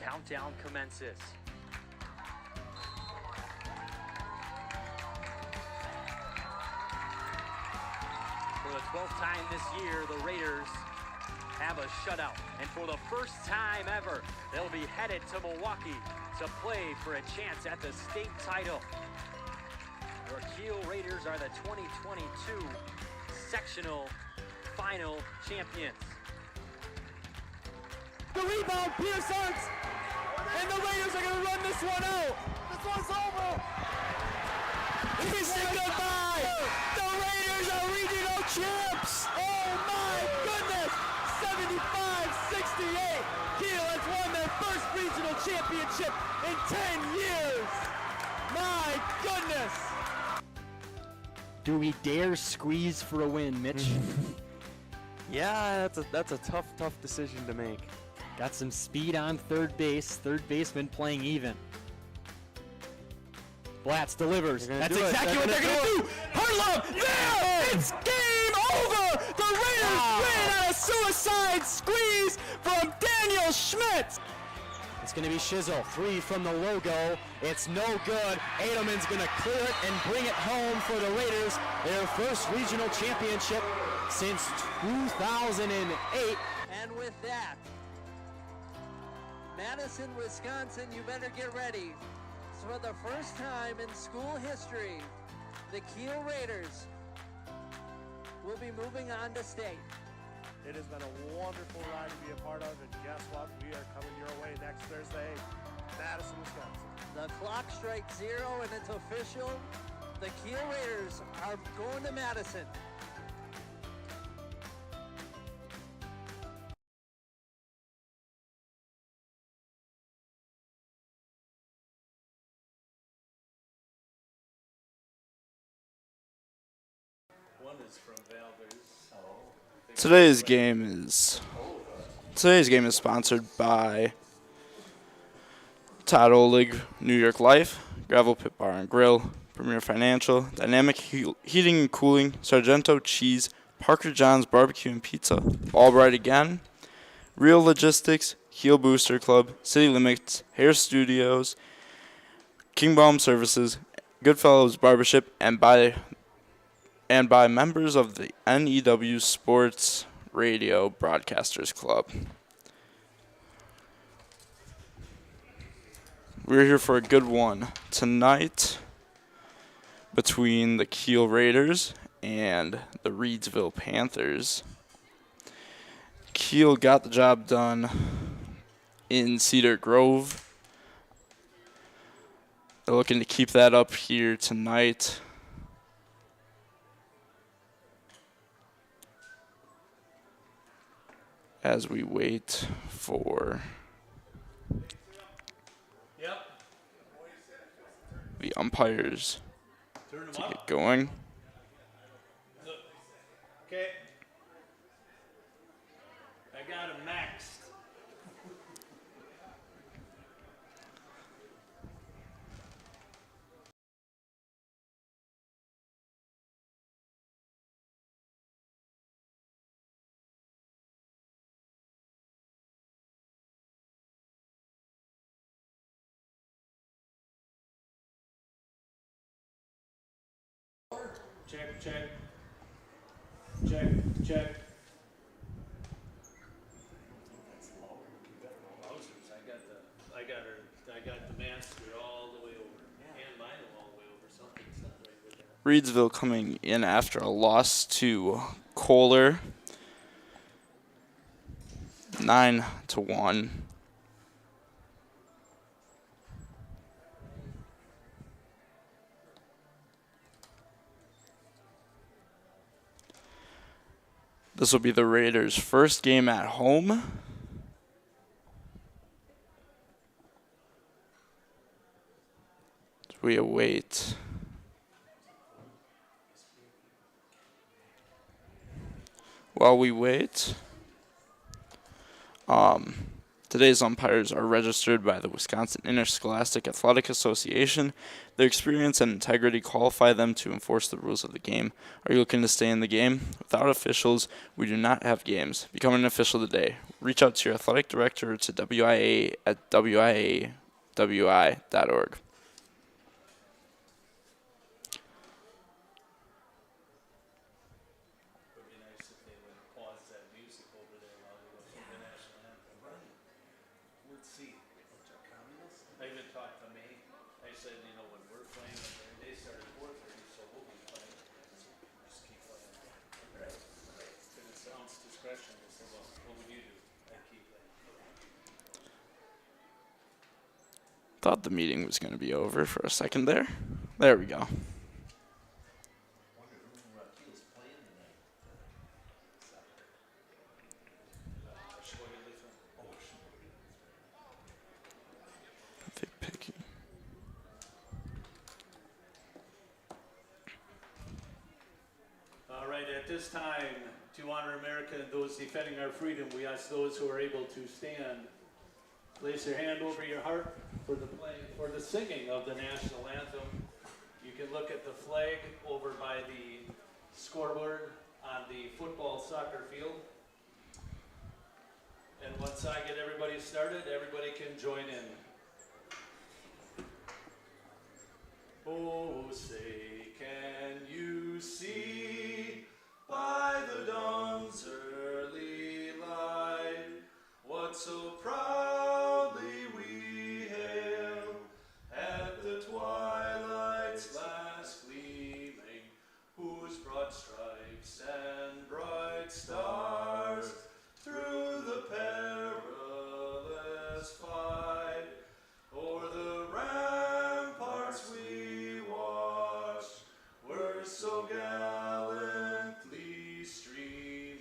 countdown commences. For the 12th time this year, the Raiders have a shutout. And for the first time ever, they'll be headed to Milwaukee to play for a chance at the state title. Your Kiel Raiders are the 2022 sectional final champions. The rebound, Pierce Arts, and the Raiders are going to run this one out. This one's over. We say goodbye. The Raiders are regional champs. Oh my goodness. 75-68. Kiel has won their first regional championship in 10 years. My goodness. Do we dare squeeze for a win, Mitch? Yeah, that's a tough decision to make. Got some speed on third base. Third baseman playing even. Blatz delivers. That's exactly what they're going to do. Harlem, there! It's game over! The Raiders win on a suicide squeeze from Daniel Schmidt. It's going to be Shizzle. 3 from the logo. It's no good. Edelman's going to clear it and bring it home for the Raiders. Their first regional championship since 2008. And with that, Madison, Wisconsin, you better get ready. So for the first time in school history, the Kiel Raiders will be moving on to state. It has been a wonderful ride to be a part of, and guess what? We are coming your way next Thursday, Madison, Wisconsin. The clock strikes 0 and it's official. The Kiel Raiders are going to Madison. Today's game is sponsored by Todd Olig, New York Life, Gravel Pit Bar and Grill, Premier Financial, Dynamic Heating and Cooling, Sargento Cheese, Parker John's Barbecue and Pizza, Albright Again, Real Logistics, Heel Booster Club, City Limits, Hair Studios, King Balm Services, Goodfellows Barbershop, and by members of the NEW Sports Radio Broadcasters Club. We're here for a good one tonight between the Kiel Raiders and the Reedsville Panthers. Kiel got the job done in Cedar Grove. They're looking to keep that up here tonight. As we wait for the umpires to get going. Okay. I got him maxed. Check. I got the master all the way over, and mine all the way over. Something's not right with that. Reedsville coming in after a loss to Kohler, 9-1. This will be the Raiders' first game at home. We await while we wait. Today's umpires are registered by the Wisconsin Interscholastic Athletic Association. Their experience and integrity qualify them to enforce the rules of the game. Are you looking to stay in the game? Without officials, we do not have games. Become an official today. Reach out to your athletic director to WIA@wiawi.org. Thought the meeting was going to be over for a second there. There we go. All right, at this time, to honor America and those defending our freedom, we ask those who are able to stand, place your hand over your heart for the singing of the national anthem. You can look at the flag over by the scoreboard on the football soccer field. And once I get everybody started, everybody can join in. Oh, say, can you see by the dawn's early light what so proudly we hail at the twilight's last gleaming, whose broad stripes and bright stars through the perilous fight o'er the ramparts we watched were so gallantly streaming,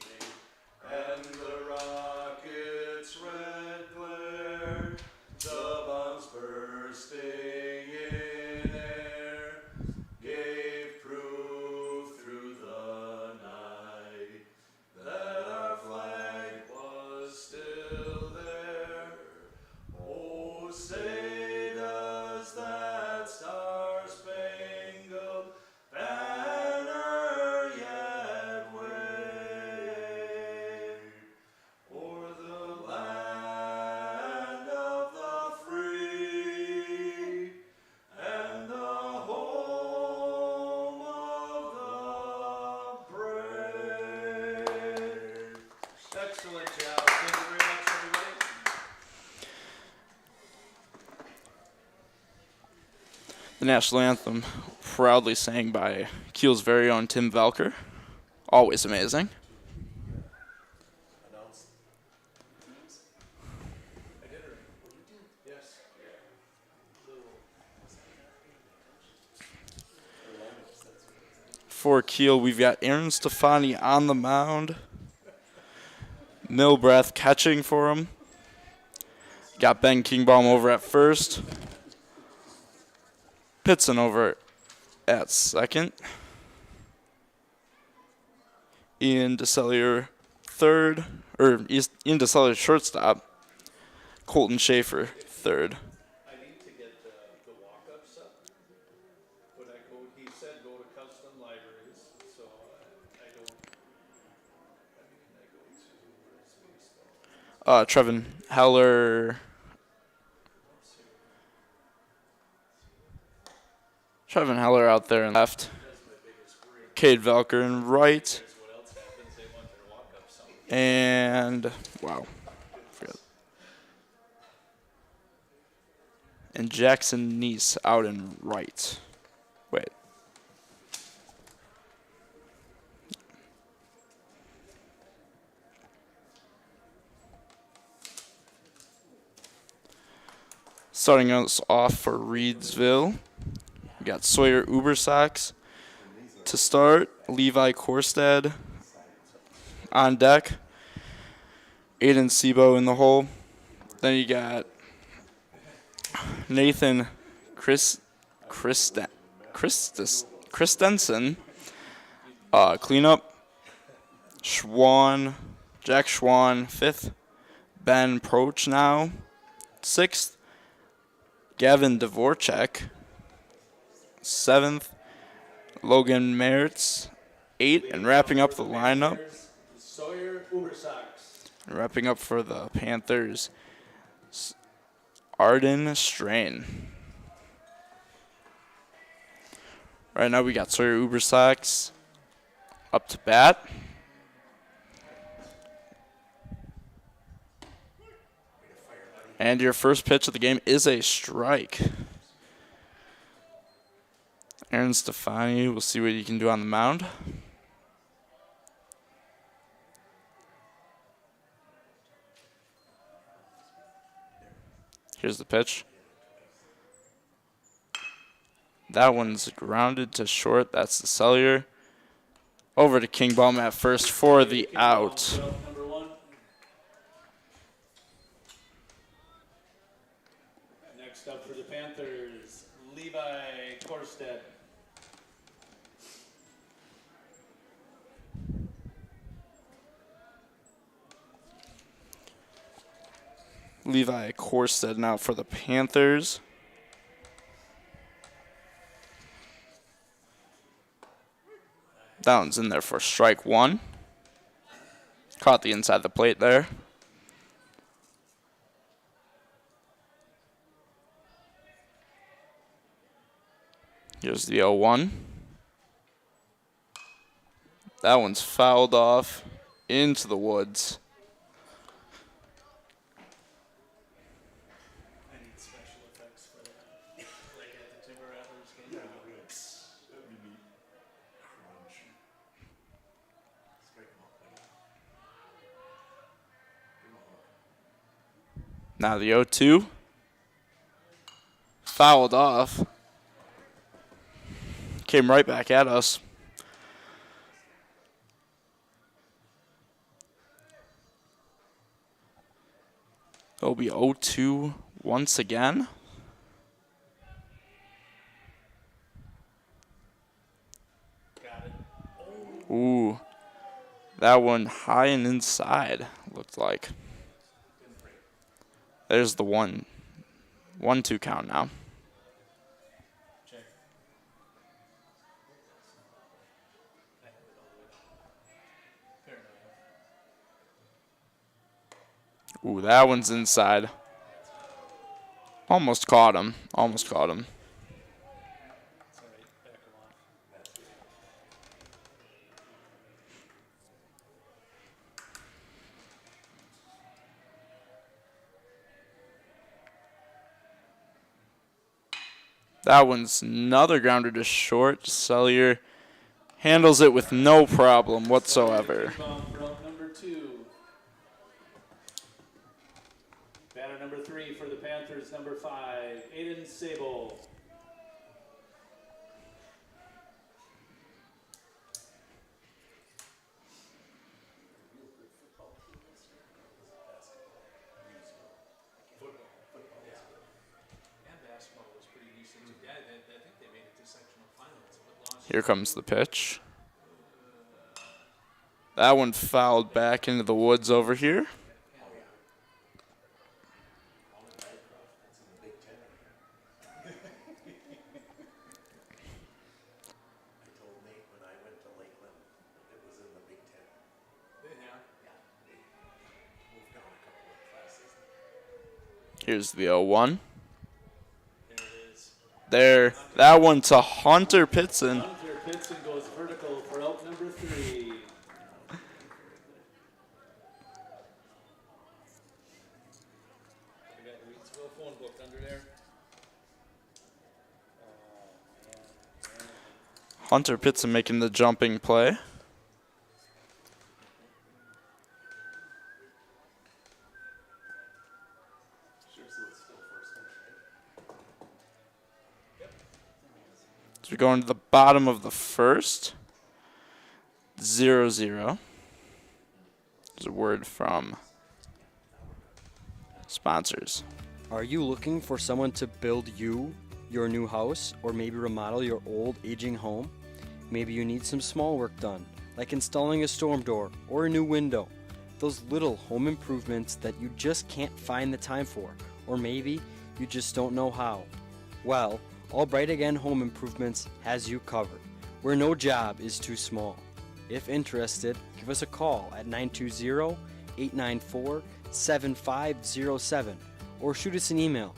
and the rockets' red glare, the bombs bursting in air, gave proof through the night that our flag was still there. Oh, say does that star-spangled banner yet wave o'er the land of the free and the home of the brave? Excellent job. Thank you very much, everybody. The national anthem, proudly sang by Kiel's very own Tim Velker. Always amazing. Yes. For Kiel, we've got Aaron Stefani on the mound. Milbreath catching for him. Got Ben Kingbaum over at first. Pitson over at second. Ian DeCellier third, or Ian DeCellier shortstop. Colton Schaefer third. I need to get the walk-ups up, but he said go to custom libraries, so I don't, can I go to, where's baseball? Trevin Heller. Trevin Heller out there in left. Cade Velker in right. And, wow. Forgot. And Jackson Neese out in right. Wait. Starting us off for Reedsville, we got Sawyer Ubersax to start. Levi Korstad on deck. Aiden Sebo in the hole. Then you got Nathan Christensen, cleanup. Jack Schwan, fifth. Ben Proch now. 6th, Gavin Dvorak. 7th, Logan Mertz. 8, and wrapping up the lineup. Sawyer Ubersocks. Wrapping up for the Panthers, Arden Strain. Right now we got Sawyer Ubersocks up to bat. And your first pitch of the game is a strike. Aaron Stefani, we'll see what he can do on the mound. Here's the pitch. That one's grounded to short. That's the cellular. Over to Kingbaum at first for the out. Number 1. Next up for the Panthers, Levi Korstead. Levi Korstead now for the Panthers. That one's in there for strike 1. Caught the inside the plate there. Here's the 0-1. That one's fouled off into the woods. Now the 0-2. Fouled off. Came right back at us. It'll be 0-2 once again. Ooh. That one high and inside, looked like. There's the 1-2 count now. Ooh, that one's inside. Almost caught him. Almost caught him. That one's another grounder to short. Cellier handles it with no problem whatsoever. Number 2. Batter number 3 for the Panthers, number 5, Aiden Sable. Here comes the pitch. That one fouled back into the woods over here. Here's the 0-1. There, that one to Hunter Pitson. Hunter Pitson goes vertical for out number 3. We got Reedsville phone book under there. Hunter Pitson making the jumping play. So we're going to the bottom of the first. 0-0. There's a word from sponsors. Are you looking for someone to build you your new house, or maybe remodel your old aging home? Maybe you need some small work done, like installing a storm door or a new window. Those little home improvements that you just can't find the time for, or maybe you just don't know how. Well, Albright Again Home Improvements has you covered, where no job is too small. If interested, give us a call at 920-894-7507 or shoot us an email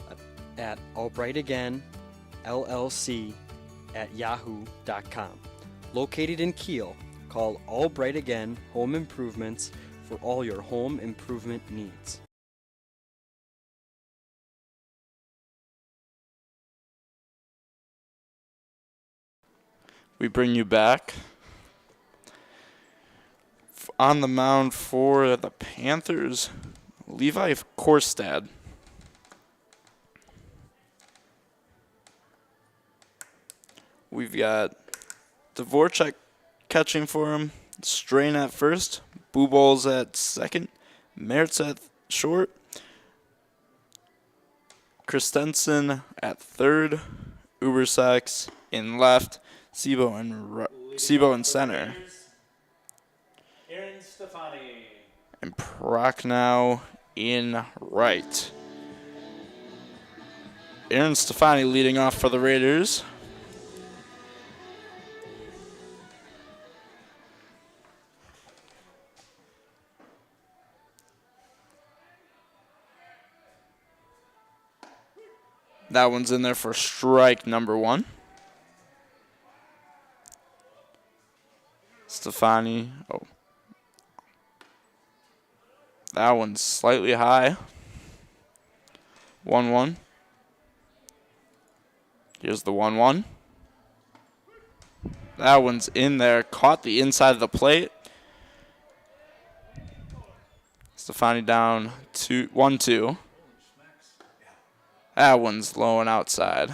at albrightagainllc@yahoo.com. Located in Kiel, call Albright Again Home Improvements for all your home improvement needs. We bring you back. On the mound for the Panthers, Levi Korstad. We've got Dvorak catching for him, Strain at first, Bubolz at second, Mertz at short, Christensen at third, Ubersax in left, Sibo in center. Aaron Stefani. And Prochnow in right. Aaron Stefani leading off for the Raiders. That one's in there for strike number one. Stefani. Oh. That one's slightly high. 1-1. Here's the 1-1. That one's in there. Caught the inside of the plate. Stefani down 1-2. That one's low and outside.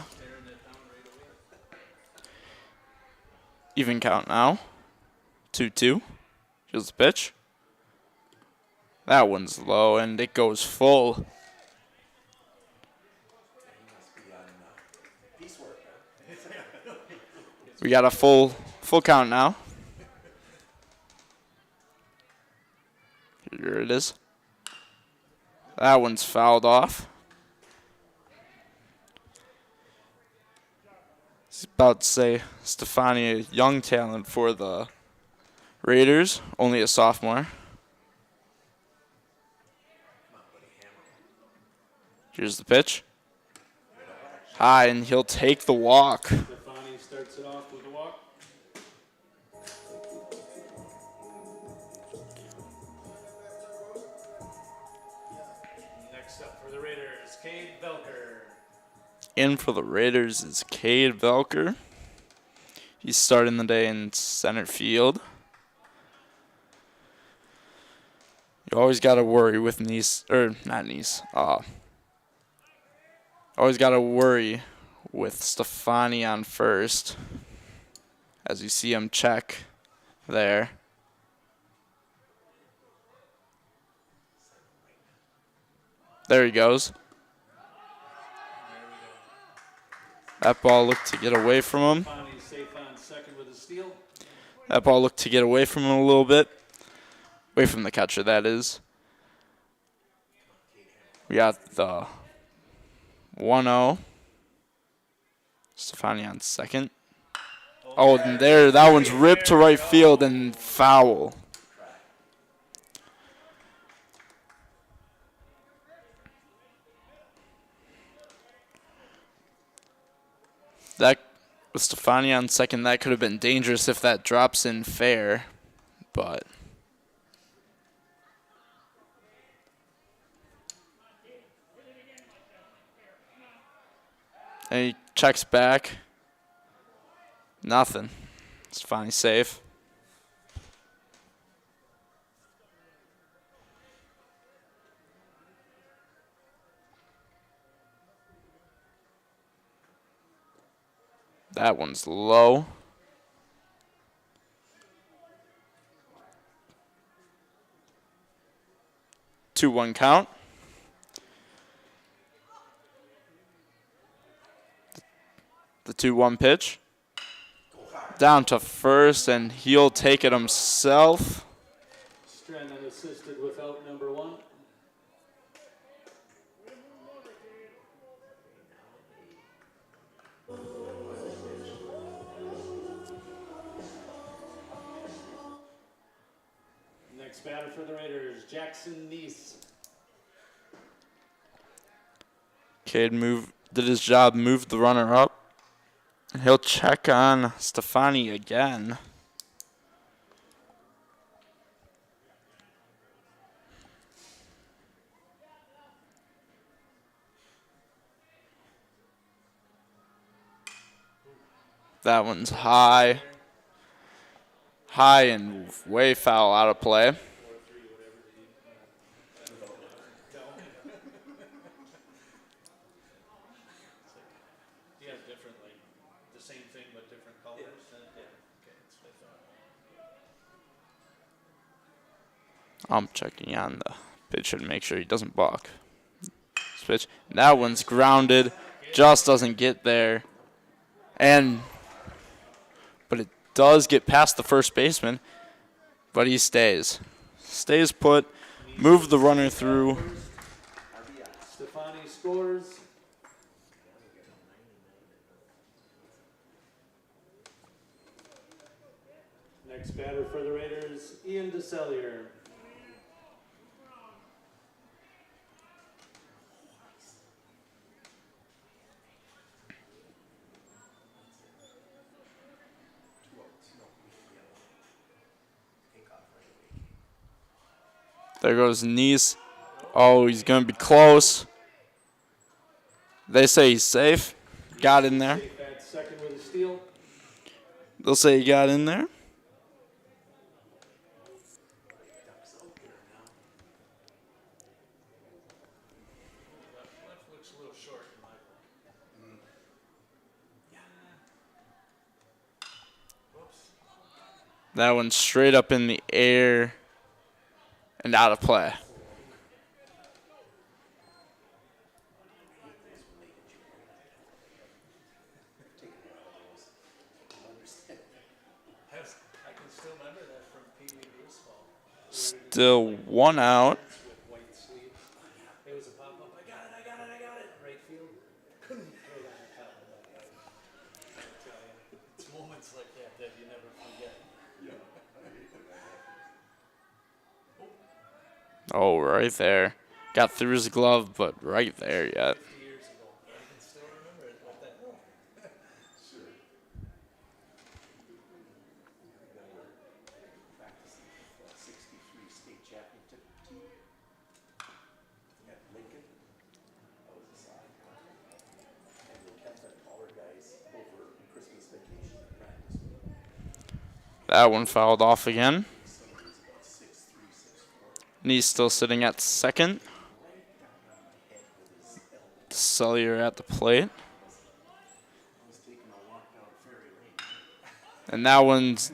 Even count now. 2-2. Here's the pitch. That one's low, and it goes full. We got a full count now. Here it is. That one's fouled off. I was about to say Stefani, a young talent for the Raiders, only a sophomore. Here's the pitch. High, and he'll take the walk. Stefani starts it off with a walk. Next up for the Raiders, Cade Velker. In for the Raiders is Cade Velker. He's starting the day in center field. You always got to worry with always got to worry with Stefani on first, as you see him check there. There he goes. That ball looked to get away from him. Stefani safe on second with a steal. That ball looked to get away from him a little bit. Away from the catcher, that is. We got the 1-0. Stefani on second. Oh, and there, that one's ripped to right field and foul. That, with Stefani on second, that could have been dangerous if that drops in fair, but... And he checks back. Nothing. Stefani's safe. That one's low. Two 1 count. The 2-1 pitch. Down to first, and he'll take it himself. extra and unassisted without number 1. Next batter for the Raiders, Jackson Neese. Cade did his job, moved the runner up. And he'll check on Stefani again. That one's high. High and way foul, out of play. I'm checking on the pitcher to make sure he doesn't balk. Switch. That one's grounded. Just doesn't get there. But it does get past the first baseman. But he stays. Stays put. Move the runner through. Stefani scores. Next batter for the Raiders, Ian DeSellier. There goes Neese. Oh, he's going to be close. They say he's safe. Got in there. Second with a steal. They'll say he got in there. That one's straight up in the air and out of play. Still one out. Oh, right there. Got through his glove, but right there yet. That one fouled off again. Neese still sitting at second. Sellier at the plate. And that one's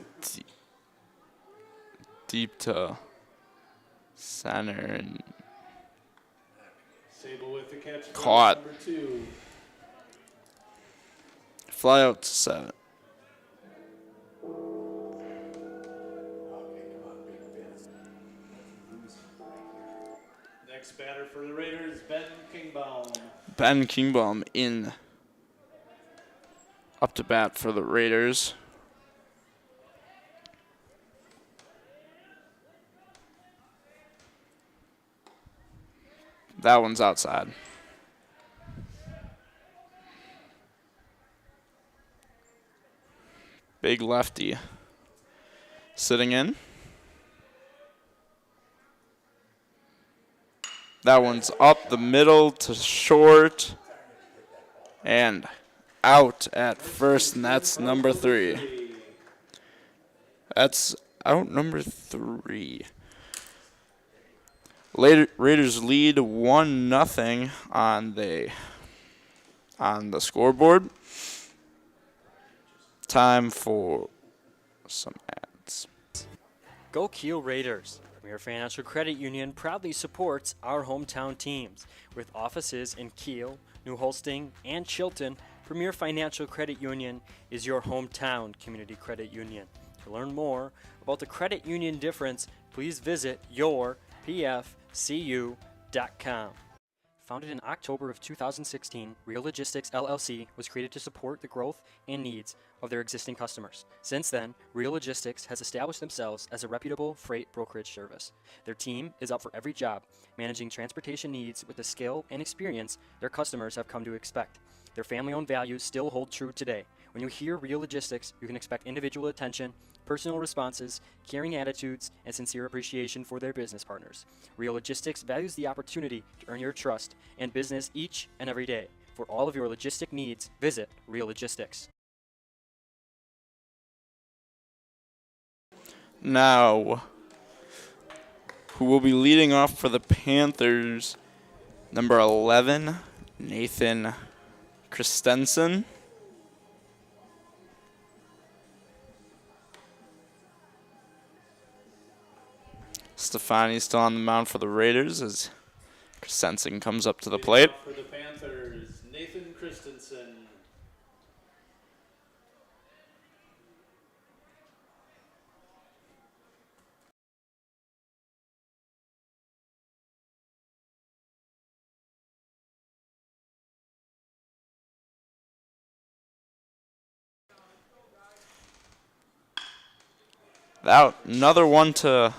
deep to center and Sable with the catch. Caught. Number 2. Fly out to 7. Next batter for the Raiders, Ben Kingbaum. Ben Kingbaum in up to bat for the Raiders. That one's outside. Big lefty sitting in. That one's up the middle to short and out at first, and that's number 3. That's out number 3. Raiders lead 1-0 on the scoreboard. Time for some ads. Go Kiel Raiders! Premier Financial Credit Union proudly supports our hometown teams. With offices in Kiel, New Holsting, and Chilton, Premier Financial Credit Union is your hometown community credit union. To learn more about the credit union difference, please visit yourpfcu.com. Founded in October of 2016, Real Logistics LLC was created to support the growth and needs of their existing customers. Since then, Real Logistics has established themselves as a reputable freight brokerage service. Their team is up for every job, managing transportation needs with the skill and experience their customers have come to expect. Their family-owned values still hold true today. When you hear Real Logistics, you can expect individual attention, personal responses, caring attitudes, and sincere appreciation for their business partners. Real Logistics values the opportunity to earn your trust and business each and every day. For all of your logistic needs, visit Real Logistics. Now, who will be leading off for the Panthers? Number 11, Nathan Christensen. Stefani's still on the mound for the Raiders as Christensen comes up to the plate. For the Panthers, Nathan Christensen. Out. Another one to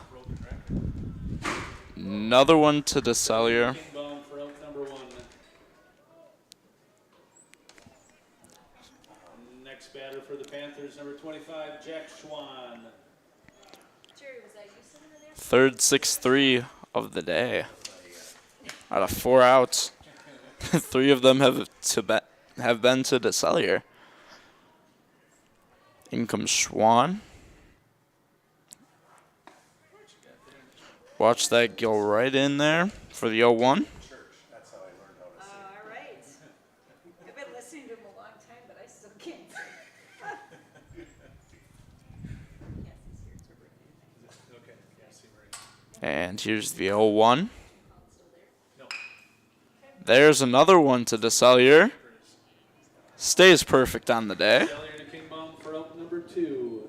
DeSellier. Kingbaum for out number 1. Next batter for the Panthers, number 25, Jack Schwann. Third 6-3 of the day. Out of 4 outs, 3 of them have been to DeSellier. In comes Schwann. Watch that go right in there for the 0-1. All right. I've been listening to him a long time, but I still can't. And here's the 0-1. There's another one to DeSellier. Stays perfect on the day. DeSellier to Kingbaum for out number 2.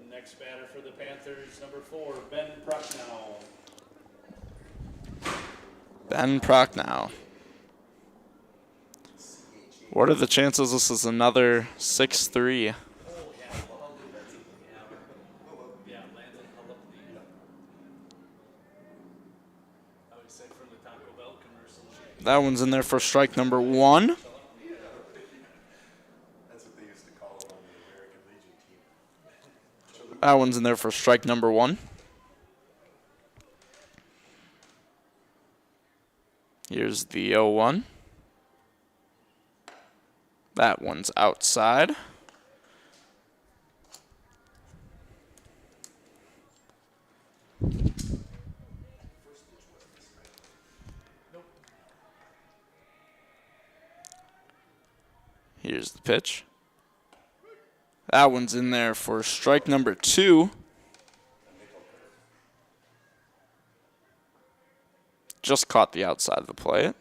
Next batter for the Panthers, number 4, Ben Prochnow. Ben Prochnow. What are the chances this is another 6-3? That one's in there for strike number 1. That's what they used to call it on the American Legion team. That one's in there for strike number 1. Here's the 0-1. That one's outside. Here's the pitch. That one's in there for strike number 2. Just caught the outside of the plate.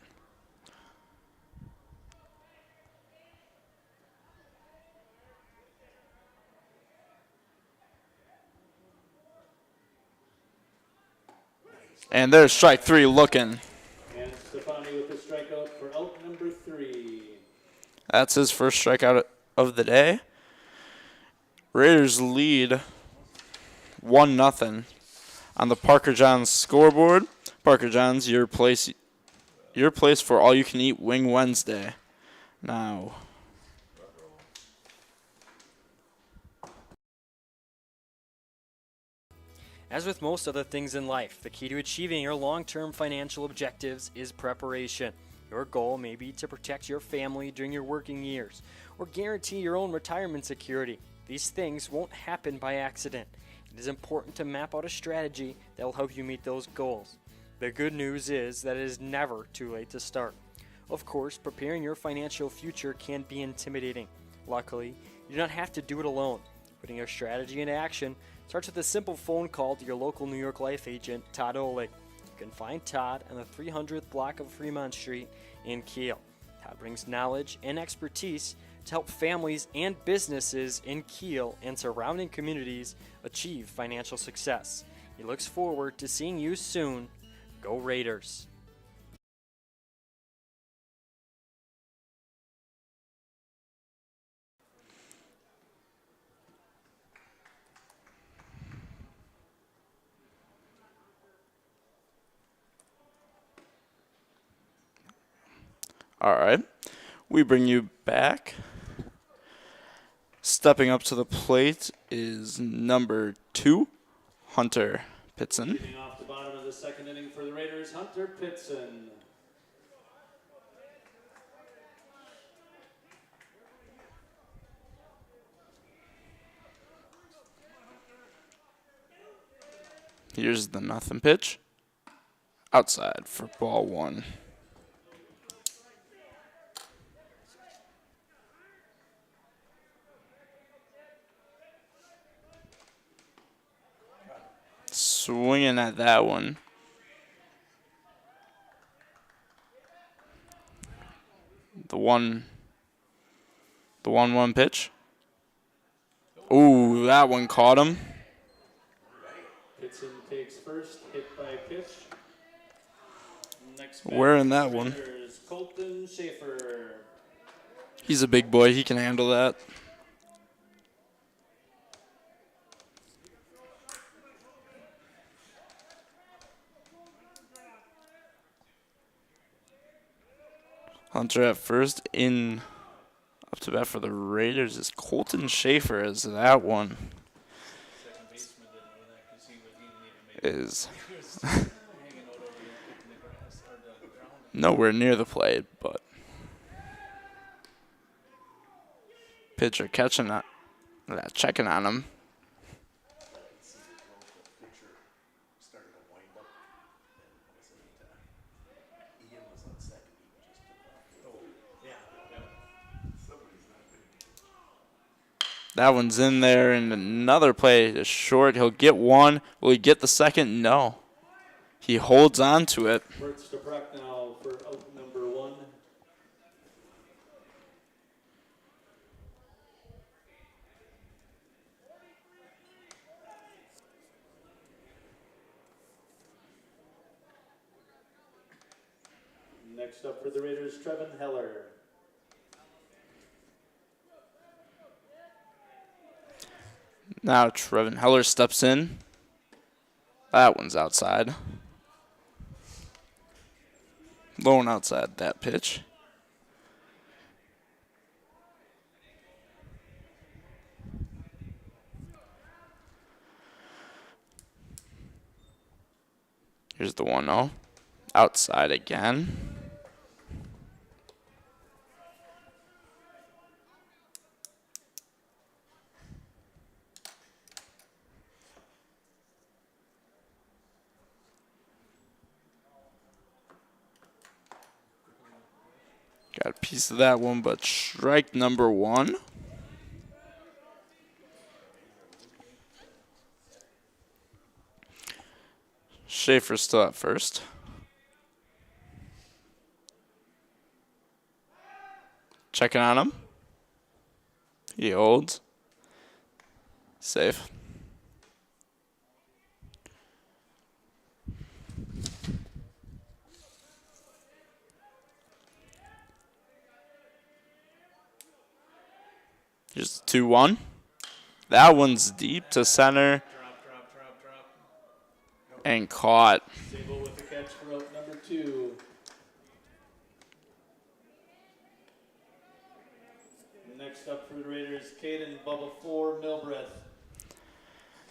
And there's strike 3 looking. And Stefani with the strikeout for out number 3. That's his first strikeout of the day. Raiders lead 1-0 on the Parker Johns scoreboard. Parker Johns, your place for all-you-can-eat Wing Wednesday. Now, As with most other things in life, the key to achieving your long-term financial objectives is preparation. Your goal may be to protect your family during your working years or guarantee your own retirement security. These things won't happen by accident. It is important to map out a strategy that will help you meet those goals. The good news is that it is never too late to start. Of course, preparing your financial future can be intimidating. Luckily, you do not have to do it alone. Putting your strategy into action starts with a simple phone call to your local New York Life agent, Todd Oleg. You can find Todd on the 300th block of Fremont Street in Kiel. Todd brings knowledge and expertise to help families and businesses in Kiel and surrounding communities achieve financial success. He looks forward to seeing you soon. Go Raiders! All right, we bring you back. Stepping up to the plate is number 2, Hunter Pitson. Leading off the bottom of the second inning for the Raiders, Hunter Pitson. Here's the nothing pitch. Outside for ball 1. Swinging at that one. The 1-1 pitch. Ooh, that one caught him. Pitson takes first, hit by pitch. Next Where in that one? Colton Schaefer. He's a big boy. He can handle that. Hunter at first. In up to bat for the Raiders is Colton Schaefer as that one is nowhere near the plate, but pitcher catching that, checking on him. That one's in there, and another play is short. He'll get one. Will he get the second? No. He holds on to it. Works to Bracknell for out number 1. Next up for the Raiders, Trevin Heller. Now Trevin Heller steps in. That one's outside. Low and outside that pitch. Here's the 1-0. Outside again. Got a piece of that one, but strike number 1. Schaefer still at first. Checking on him. He holds. Safe. Just 2-1. That one's deep to center. And caught. Sable with the catch for out number 2. Next up for the Raiders, Caden Bubba 4 Milbreath.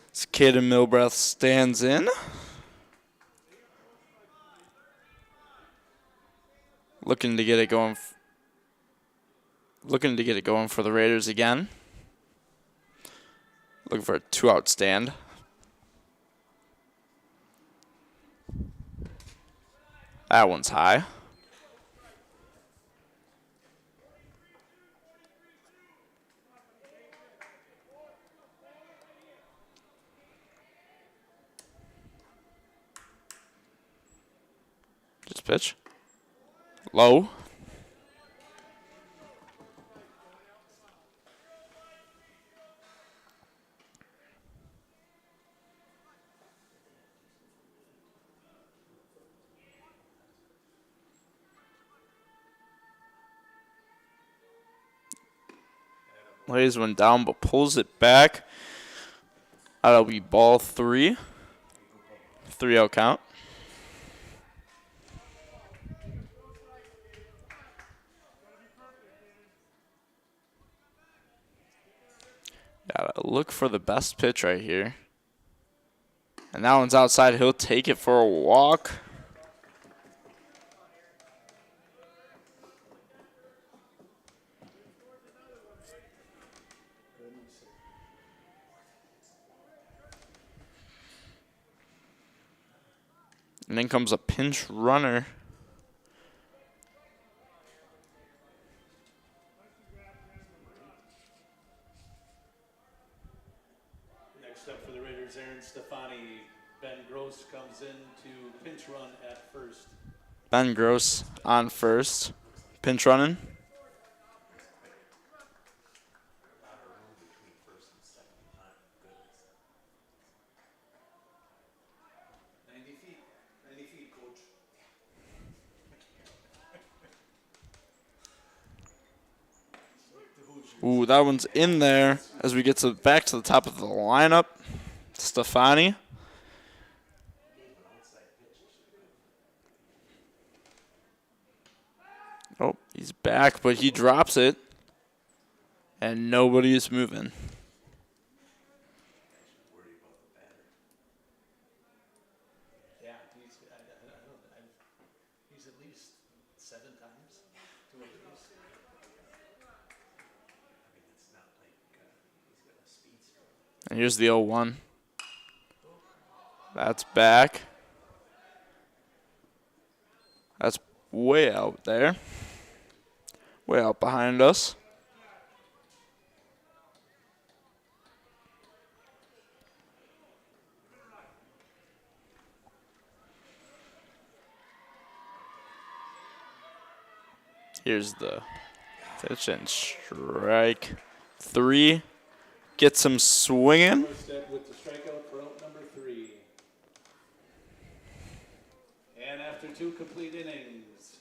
This Caden Milbreath stands in. Looking to get it going. Looking to get it going for the Raiders again. Looking for a 2-out stand. That one's high. Just pitch. Low. Lays one down but pulls it back. That'll be ball 3. 3-0 count. Gotta look for the best pitch right here. And that one's outside. He'll take it for a walk. And then comes a pinch runner. Next up for the Raiders, Aaron Stefani. Ben Gross comes in to pinch run at first. Ben Gross on first. Pinch running. Ooh, that one's in there as we get back to the top of the lineup. Stefani. Oh, he's back, but he drops it. And nobody is moving. Yeah, he's at least 7 times to a base. And here's the 0-1. That's back. That's way out there. Way out behind us. Here's the pitch and strike 3. Gets him swinging. With the strikeout for out number 3. And after 2 complete innings,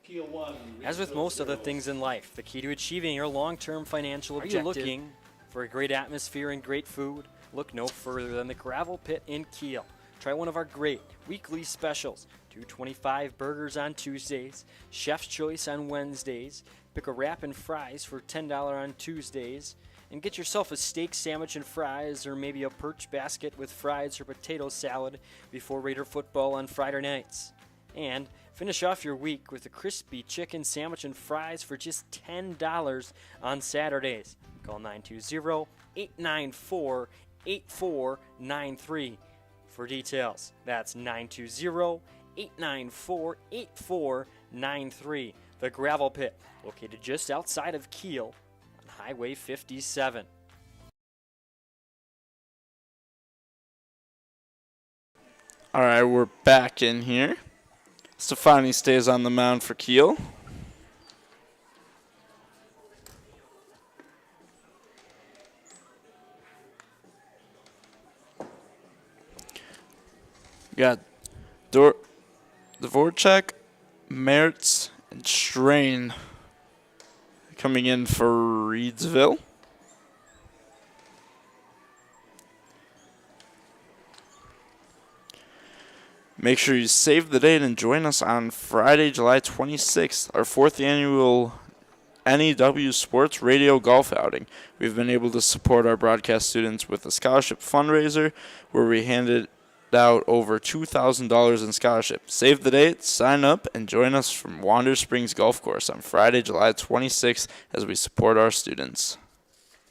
Kiel 1. As with most other things in life, the key to achieving your long-term financial objective. Are you looking for a great atmosphere and great food? Look no further than the Gravel Pit in Kiel. Try one of our great weekly specials. $2.25 burgers on Tuesdays, Chef's Choice on Wednesdays. Pick a wrap and fries for $10 on Tuesdays. And get yourself a steak sandwich and fries, or maybe a perch basket with fries or potato salad before Raider football on Friday nights. And finish off your week with a crispy chicken sandwich and fries for just $10 on Saturdays. Call 920-894-8493 for details. That's 920-894-8493. The Gravel Pit, located just outside of Kiel, Highway 57. All right, we're back in here. Stefani stays on the mound for Kiel. Got Dvorak, Mertz, and Strain coming in for Reedsville. Make sure you save the date and join us on Friday, July 26th, our 4th annual NEW Sports Radio Golf Outing. We've been able to support our broadcast students with a scholarship fundraiser where we handed out over $2,000 in scholarships. Save the date, sign up, and join us from Wander Springs Golf Course on Friday, July 26th as we support our students.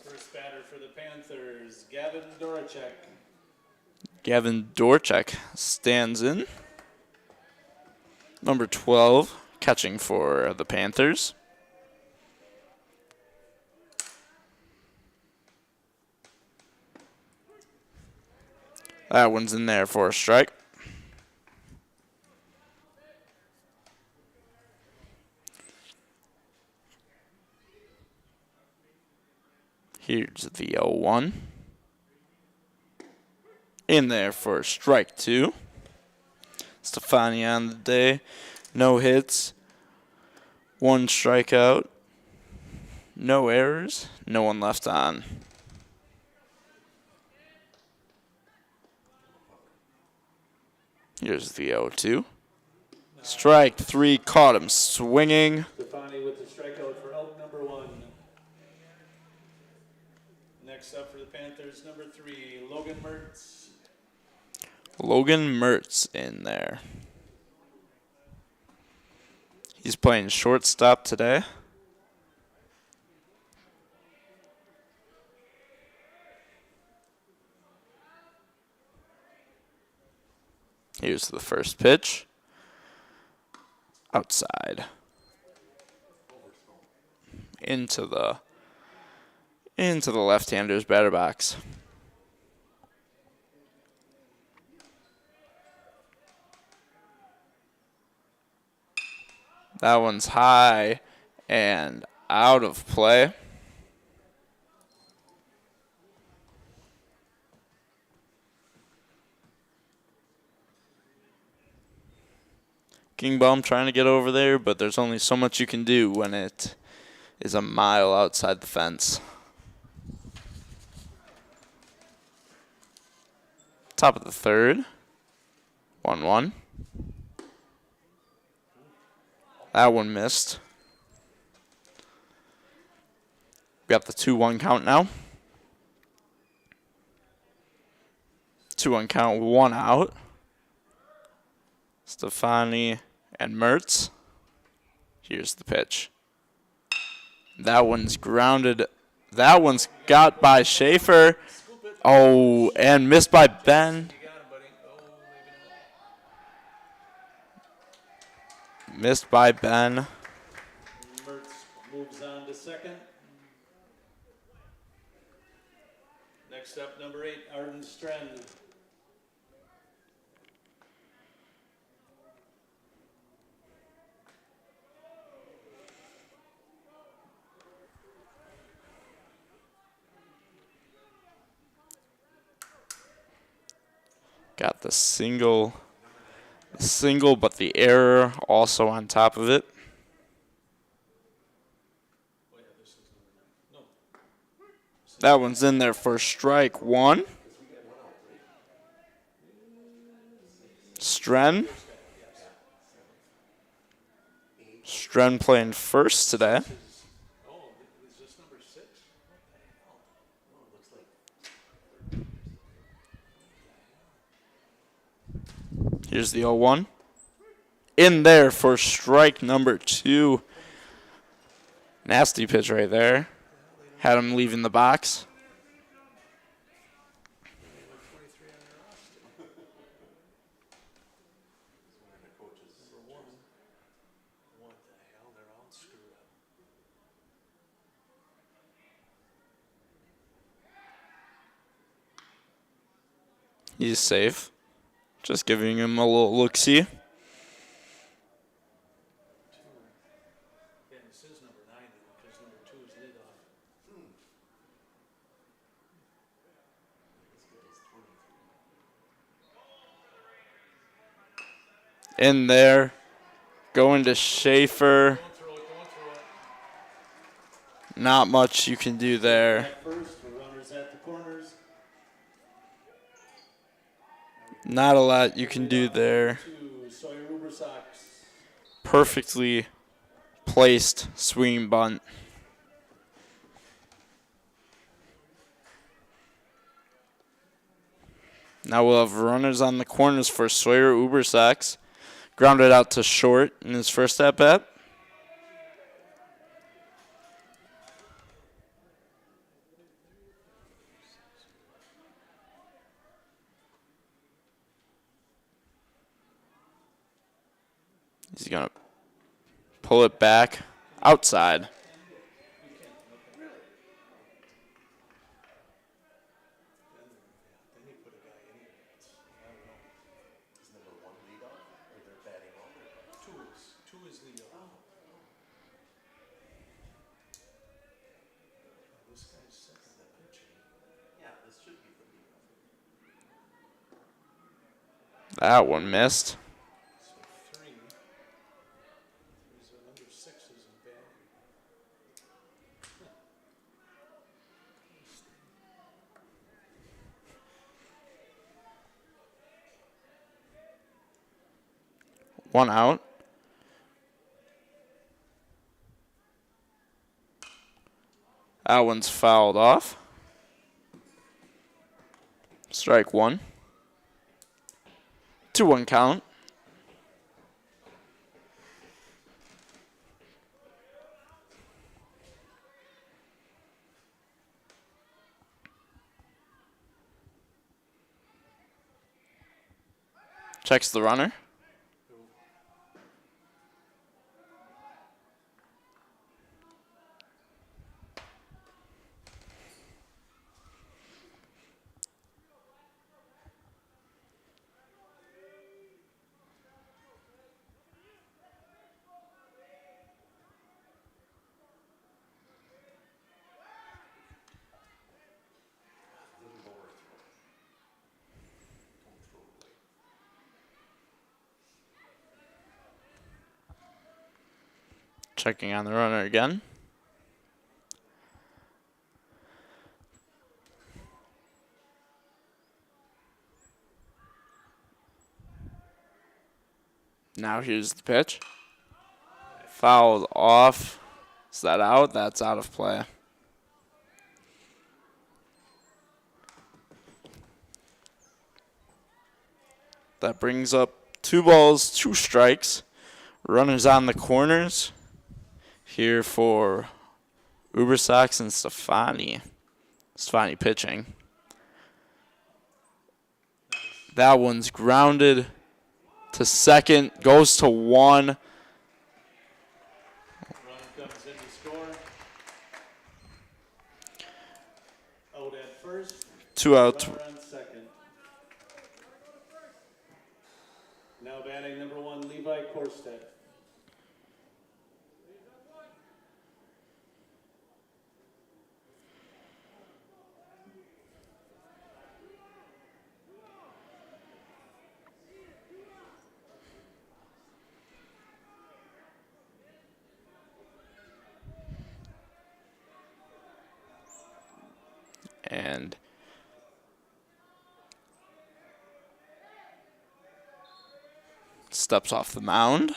First batter for the Panthers, Gavin Doracek. Gavin Doracek stands in. Number 12, catching for the Panthers. That one's in there for a strike. Here's the 0-1. In there for strike 2. Stefani on the day. No hits. 1 strikeout. No errors, no one left on. Here's the 0-2. Strike 3, caught him swinging. Stefani with the strikeout for out number 1. Next up for the Panthers, number 3, Logan Mertz. Logan Mertz in there. He's playing shortstop today. Here's the first pitch. Outside. Into the left-hander's batter box. That one's high and out of play. Kingbaum trying to get over there, but there's only so much you can do when it is a mile outside the fence. Top of the third. 1-1. That one missed. We got the 2-1 count now. 2-1 count, 1 out. Stefani and Mertz. Here's the pitch. That one's grounded. That one's got by Schaefer. Oh, and missed by Ben. Missed by Ben. Mertz moves on to second. Next up, number 8, Arden Strand. Got the single, but the error also on top of it. That one's in there for strike 1. Stren playing first today. Here's the 0-1. In there for strike number 2. Nasty pitch right there. Had him leaving the box. He's safe. Just giving him a little look-see. In there. Going to Schaefer. Not much you can do there. Not a lot you can do there. Perfectly placed swinging bunt. Now we'll have runners on the corners for Sawyer Ubersax. Grounded out to short in his first at-bat. He's going to pull it back outside. That one missed. 1 out. That one's fouled off. Strike 1. 2-1 count. Checks the runner. Checking on the runner again. Now here's the pitch. Fouled off. Is that out? That's out of play. That brings up 2 balls, 2 strikes. Runners on the corners. Here for Ubersox and Stefani. Stefani pitching. That one's grounded to second. Goes to 1. Run comes in to score. Out at first. 2 out. Runner on second. Now batting number 1, Levi Korstedt. And steps off the mound.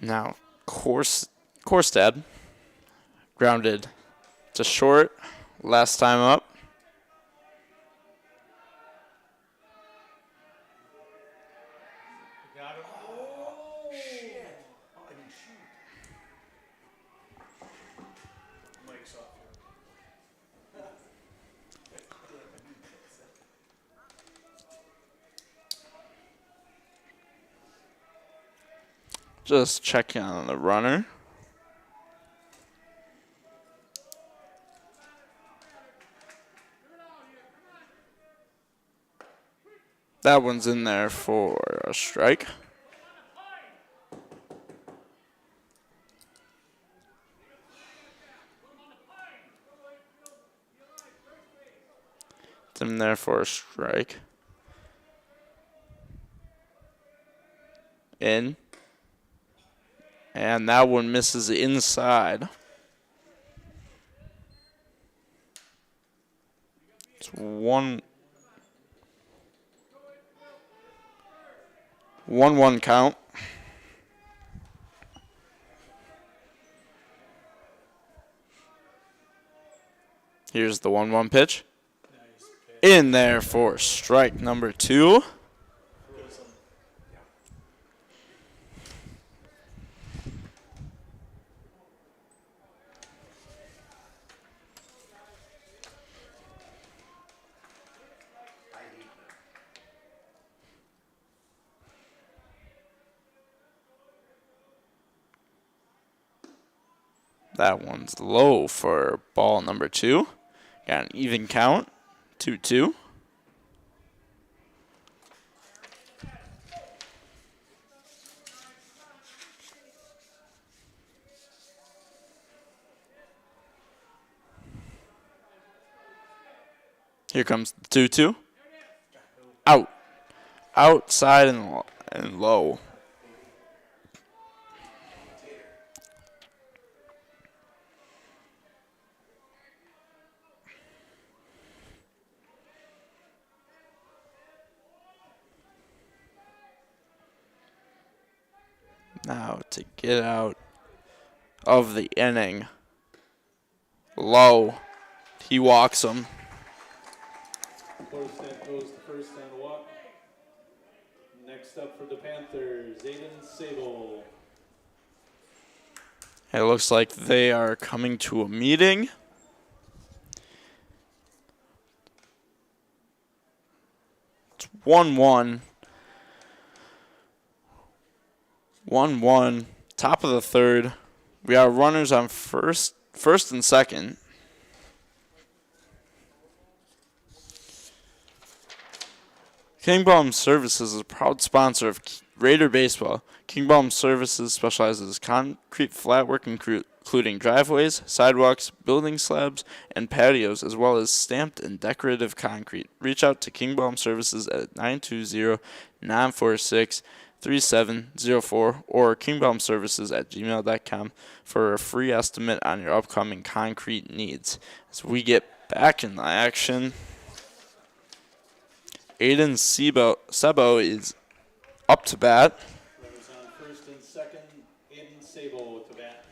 Now, Korstad grounded to short last time up. Just checking on the runner. That one's in there for a strike. It's in there for a strike. In. And that one misses inside. It's 1-1 count. Here's the 1-1 pitch. In there for strike number 2. That one's low for ball number 2. Got an even count, 2-2. Here comes the 2-2. Out. Outside and low. Now to get out of the inning. Low. He walks him. That goes to first and walk. Next up for the Panthers, Aiden Sable. It looks like they are coming to a meeting. It's 1-1. 1-1. Top of the third. We have runners on first and second. Kingbaum Services is a proud sponsor of Raider Baseball. Kingbaum Services specializes in concrete flatwork, including driveways, sidewalks, building slabs, and patios, as well as stamped and decorative concrete. Reach out to Kingbaum Services at 920-946-3704 or kingbaumservices@gmail.com for a free estimate on your upcoming concrete needs. As we get back in the action, Aiden Sebo is up to bat. Runners on first and second, Aiden Sable to bat.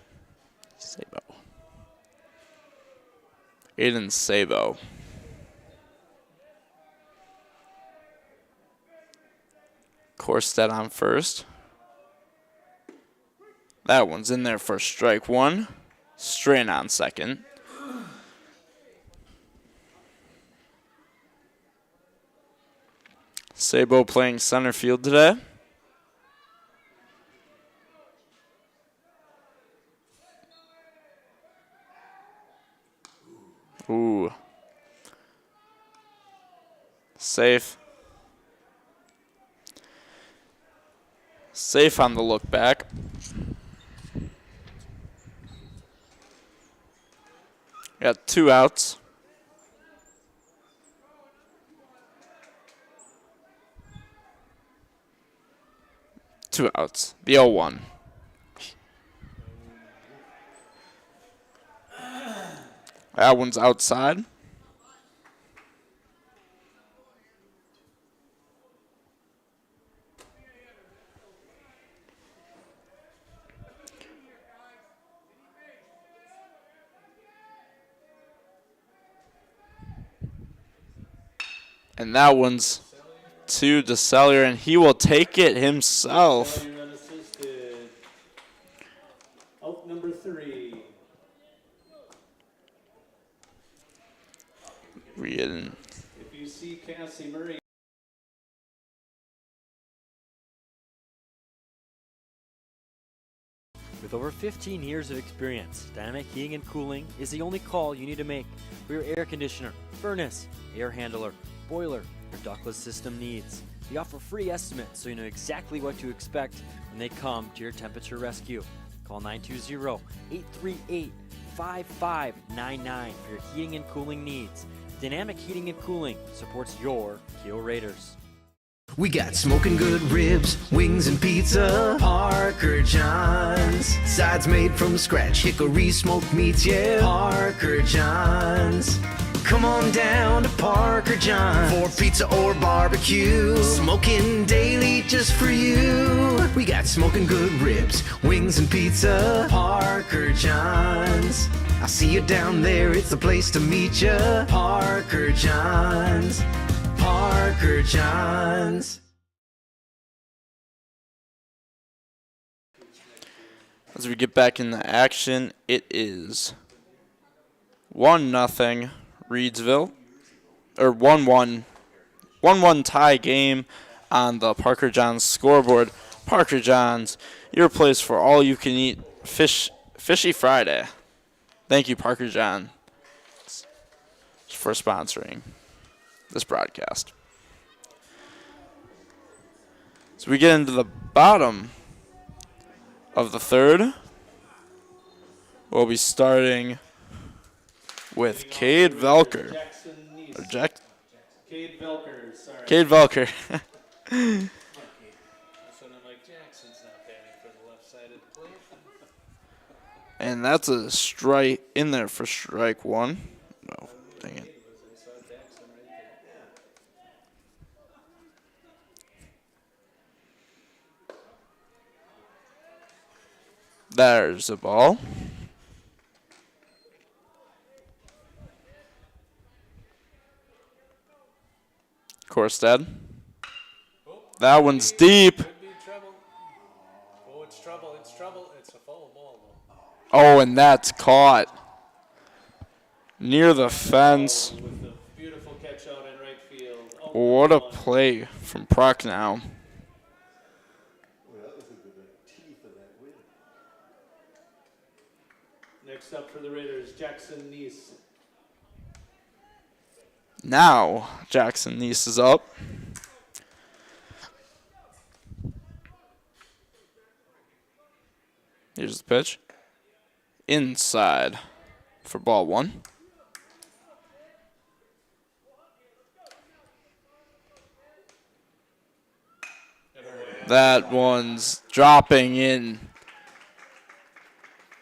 Aiden Sabo. Corstead on first. That one's in there for strike one. Strain on second. Sabo playing center field today. Ooh. Safe. Safe on the look back. Got 2 outs. Two outs. The 0-1. That one's outside. And that one's to DeCellier, and he will take it himself. Unassisted. Out number 3. Reading. If you see Cassie Murray. With over 15 years of experience, Dynamic Heating and Cooling is the only call you need to make for your air conditioner, furnace, air handler, boiler, or ductless system needs. We offer free estimates so you know exactly what to expect when they come to your temperature rescue. Call 920-838-5599 for your heating and cooling needs. Dynamic Heating and Cooling supports your Kiel Raiders. We got smoking good ribs, wings, and pizza. Parker John's. Sides made from scratch, hickory smoked meats, yeah. Parker John's. Come on down to Parker John's for pizza or barbecue. Smoking daily just for you. We got smoking good ribs, wings, and pizza. Parker John's. I'll see you down there, it's the place to meet ya. Parker John's. Parker John's. As we get back in the action, it is 1-0 Reedsville, or 1-1 tie game on the Parker Johns scoreboard. Parker Johns, your place for all you can eat fishy Friday. Thank you, Parker John, for sponsoring this broadcast. So we get into the bottom of the third. We'll be starting with Cade Velker. Cade Velker, sorry. Cade Velker. And that's a strike in there for strike one. No, dang it. There's the ball. Korstad. That one's deep. Could be trouble. Oh, it's trouble. It's trouble. It's a foul ball. Oh, and that's caught near the fence. With the beautiful catch out in right field. What a play from Procknow. Well, that was the teeth of that win. Next up for the Raiders, Jackson Neese. Now Jackson Neese is up. Here's the pitch. Inside for ball one. That one's dropping in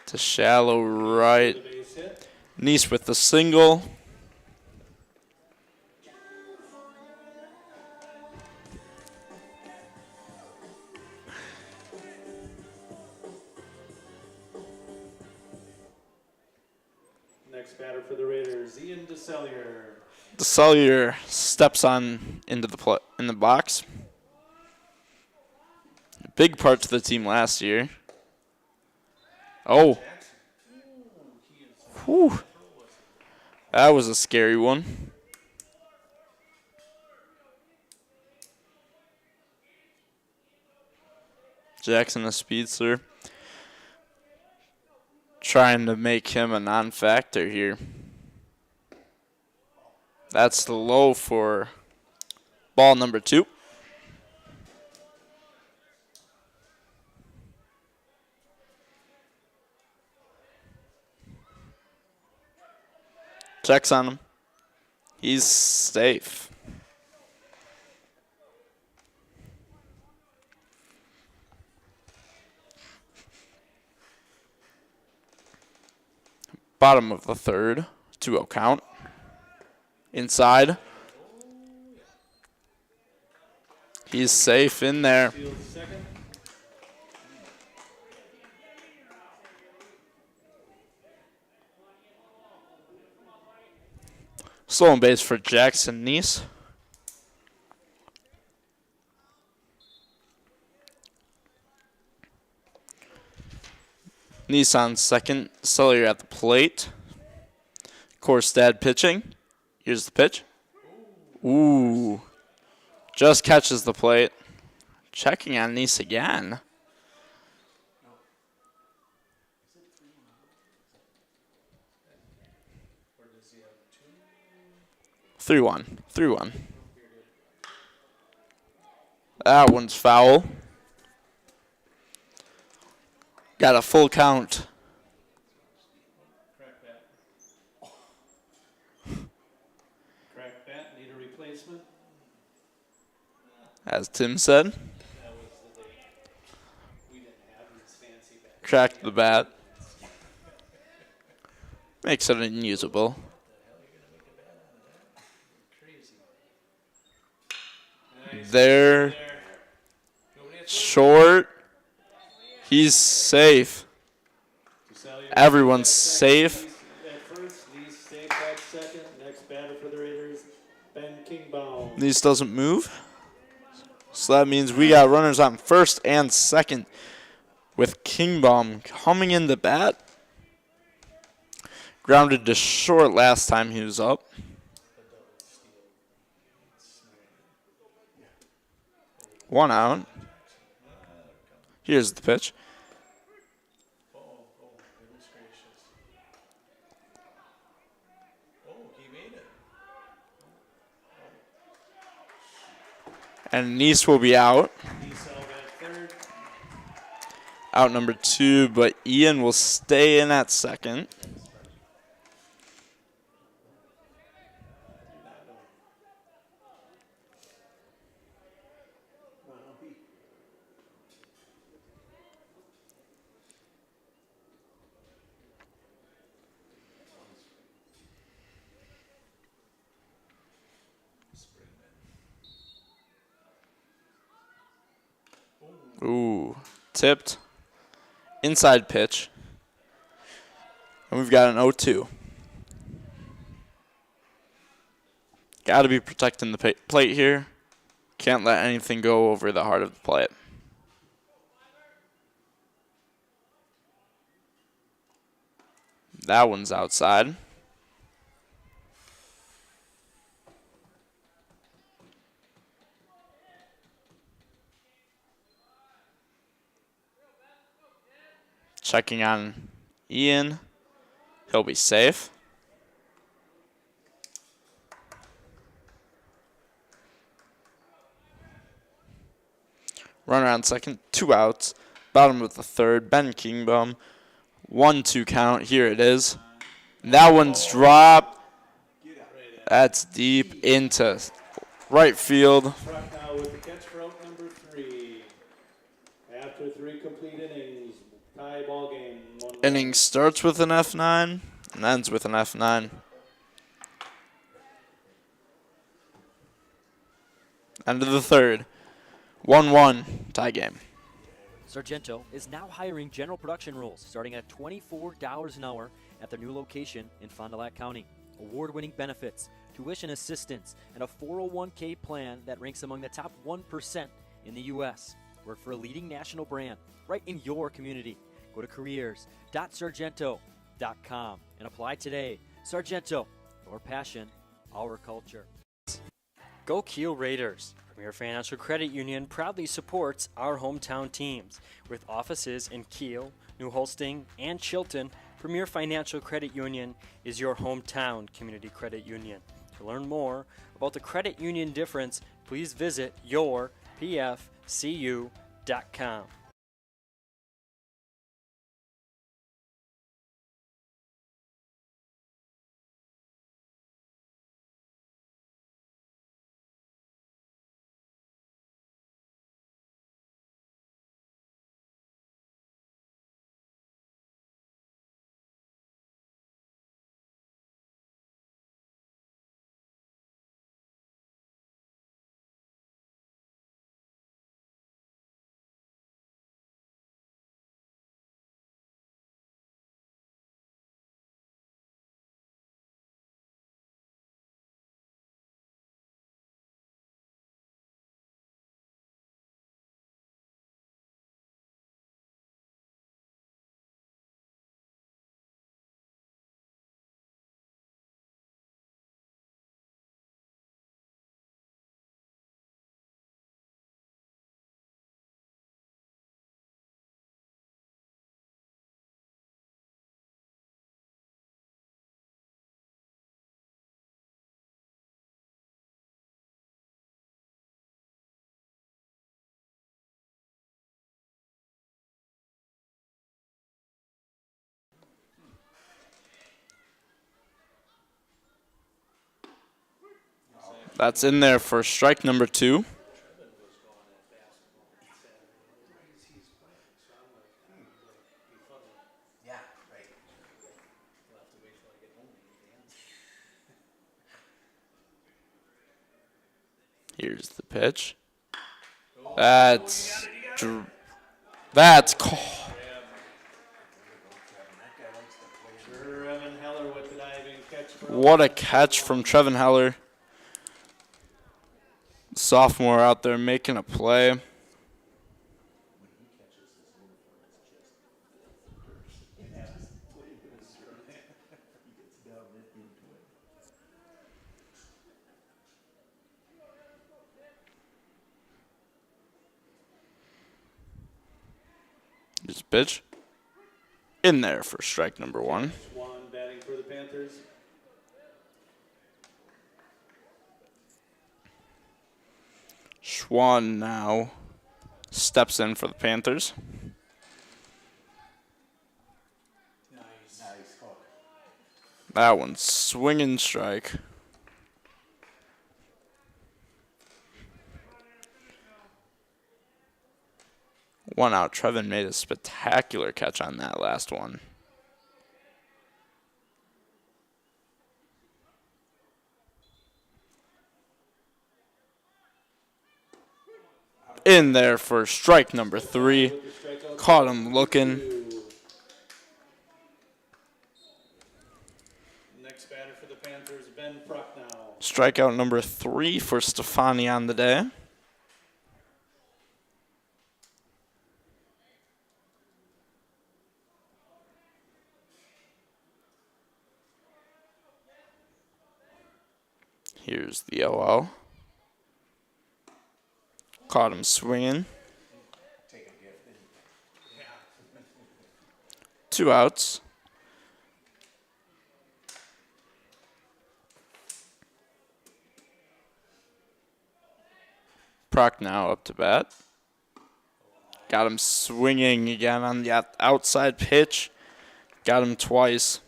to shallow right. Neese with the single. Next batter for the Raiders, Ian DeSellier. DeSellier steps on into the in the box. Big part to the team last year. Oh. Whew. That was a scary one. Jackson, a speedster. Trying to make him a non-factor here. That's the low for ball number 2. Checks on him. He's safe. Bottom of the third, 2-0 count. Inside. He's safe in there. Stolen base for Jackson Neese. Neese on second. Sellier at the plate. Korstad pitching. Here's the pitch. Ooh. Just catches the plate. Checking on Neese again. 3-1. 3-1. That one's foul. Got a full count. Crack bat, need a replacement. As Tim said. Cracked the bat. Makes it unusable. There. Short. He's safe. Everyone's safe. These doesn't move. So that means we got runners on first and second with Kingbaum coming in the bat. Grounded to short last time he was up. One out. Here's the pitch. And Neese will be out. Out number 2, but Ian will stay in at second. Ooh, tipped Inside pitch. And we've got an 0-2. Got to be protecting the plate here. Can't let anything go over the heart of the plate. That one's outside. Checking on Ian. He'll be safe. Runner on second, 2 outs. Bottom of the third, Ben Kingbum. 1-2 count. Here it is. That one's dropped. That's deep into right field. Truck now with the catch for out number 3. After 3 complete innings, tie ball game. Inning starts with an F9 and ends with an F9. End of the third. 1-1 tie game. Sargento is now hiring general production roles starting at $24 an hour at their new location in Fond du Lac County. Award-winning benefits, tuition assistance, and a 401k plan that ranks among the top 1% in the U.S. Work for a leading national brand right in your community. Go to careers.sargento.com and apply today. Sargento, your passion, our culture. Go Kiel Raiders! Premier Financial Credit Union proudly supports our hometown teams. With offices in Kiel, New Holsting, and Chilton, Premier Financial Credit Union is your hometown community credit union. To learn more about the credit union difference, please visit yourpfcu.com. That's in there for strike number 2. Here's the pitch. That's what a catch from Trevin Heller. Sophomore out there making a play. Here's a pitch. In there for strike number 1. Swan batting for the Panthers. Schwann now steps in for the Panthers. That one's swinging strike. One out. Trevin made a spectacular catch on that last one. In there for strike number 3. Caught him looking. Strikeout number 3 for Stefani on the day. Here's the 0-0. Caught him swinging. 2 outs. Proc now up to bat. Got him swinging again on the outside pitch. Got him twice.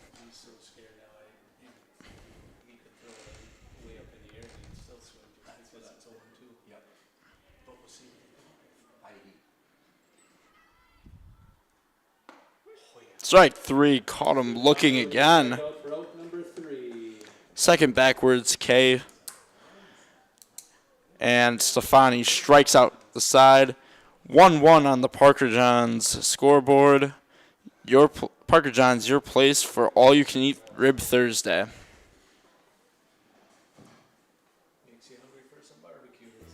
Strike 3, caught him looking again. Second backwards K. And Stefani strikes out the side. 1-1 on the Parker Johns scoreboard. Parker Johns, your place for all-you-can-eat Rib Thursday.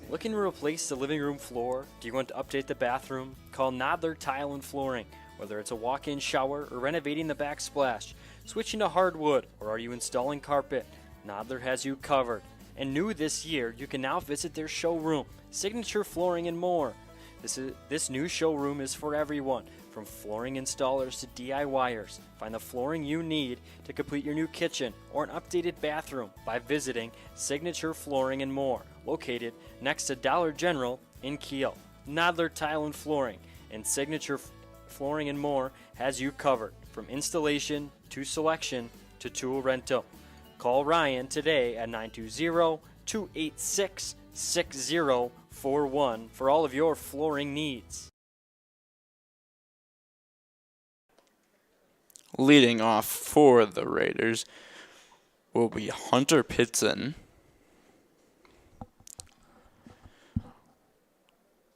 Looking to replace the living room floor? Do you want to update the bathroom? Call Nodler Tile and Flooring. Whether it's a walk-in shower or renovating the backsplash, switching to hardwood, or are you installing carpet, Nodler has you covered. And new this year, you can now visit their showroom, Signature Flooring and More. This new showroom is for everyone, from flooring installers to DIYers. Find the flooring you need to complete your new kitchen or an updated bathroom by visiting Signature Flooring and More, located next to Dollar General in Kiel. Nodler Tile and Flooring and Signature Flooring and More has you covered, from installation to selection to tool rental. Call Ryan today at 920-286-6041 for all of your flooring needs. Leading off for the Raiders will be Hunter Pitson.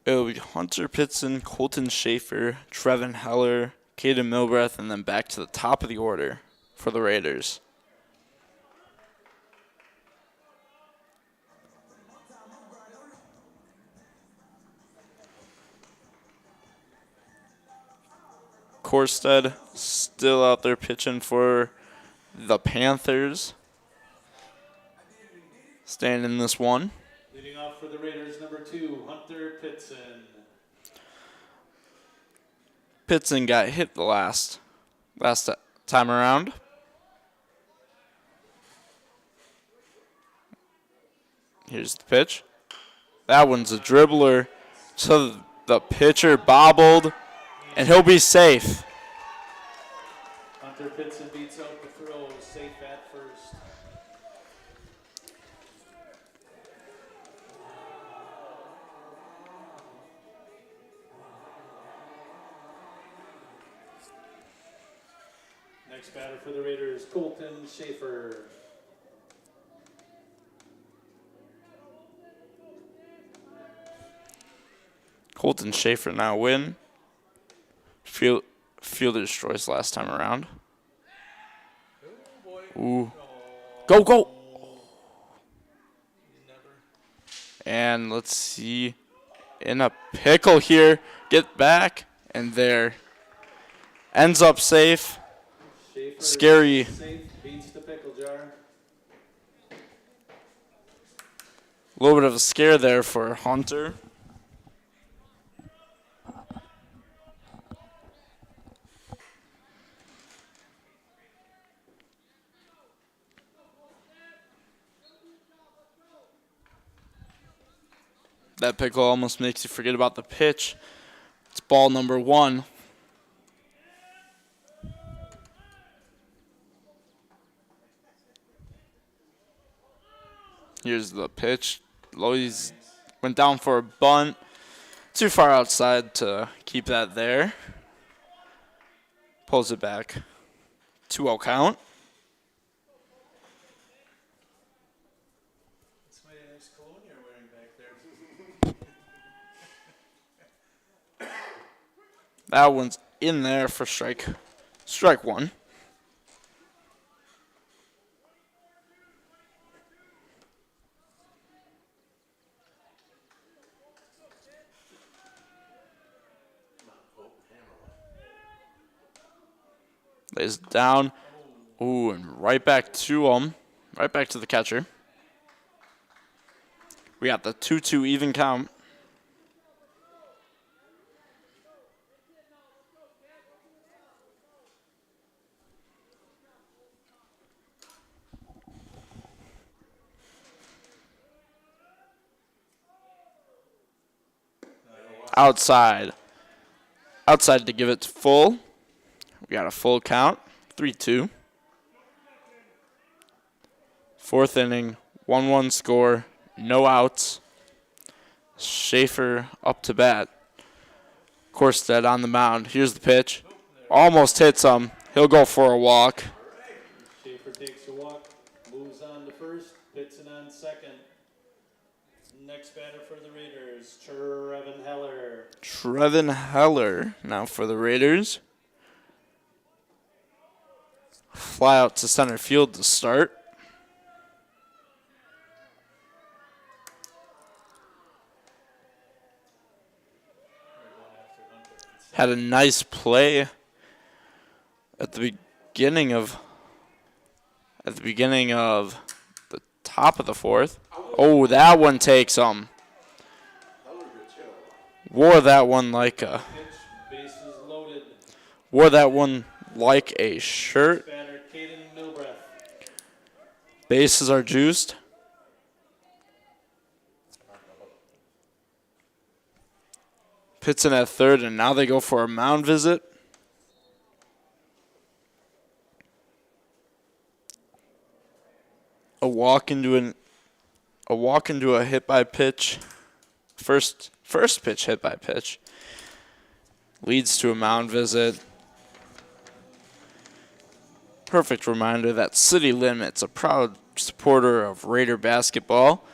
It'll be Hunter Pitson, Colton Schaefer, Trevin Heller, Caden Milbreath, and then back to the top of the order for the Raiders. Korstead still out there pitching for the Panthers. Staying in this one. Leading off for the Raiders, number 2, Hunter Pitson. Pitson got hit the last time around. Here's the pitch. That one's a dribbler to the pitcher, bobbled, and he'll be safe. Hunter Pitson beats out the throw, safe at first. Next batter for the Raiders, Colton Schaefer. Colton Schaefer now win. Fielder's choice last time around. Ooh. Go, go! And let's see. In a pickle here. Get back. And there. Ends up safe. Schaefer Scary. safe, beats the pickle jar. A little bit of a scare there for Hunter. That pickle almost makes you forget about the pitch. It's ball number 1. Here's the pitch. Lois went down for a bunt. Too far outside to keep that there. Pulls it back. 2-0 count. That one's in there for strike 1. Lays it down. Ooh, and right back to him. Right back to the catcher. We got the 2-2 even count. Outside. Outside to give it full. We got a full count. 3-2. Fourth inning. 1-1 score. No outs. Schaefer up to bat. Korstead on the mound. Here's the pitch. Almost hits him. He'll go for a walk. Schaefer takes a walk, moves on to first, hits it on second. Next batter for the Raiders, Trevin Heller. Trevin Heller now for the Raiders. Fly out to center field to start. Had a nice play at the beginning of the top of the fourth. Oh, that one takes him. Wore that one like a shirt. Bases are juiced. Pitts in at third, and now they go for a mound visit. A walk into a hit by pitch. First pitch hit by pitch. Leads to a mound visit. Perfect reminder that City Limits, a proud supporter of Raider baseball.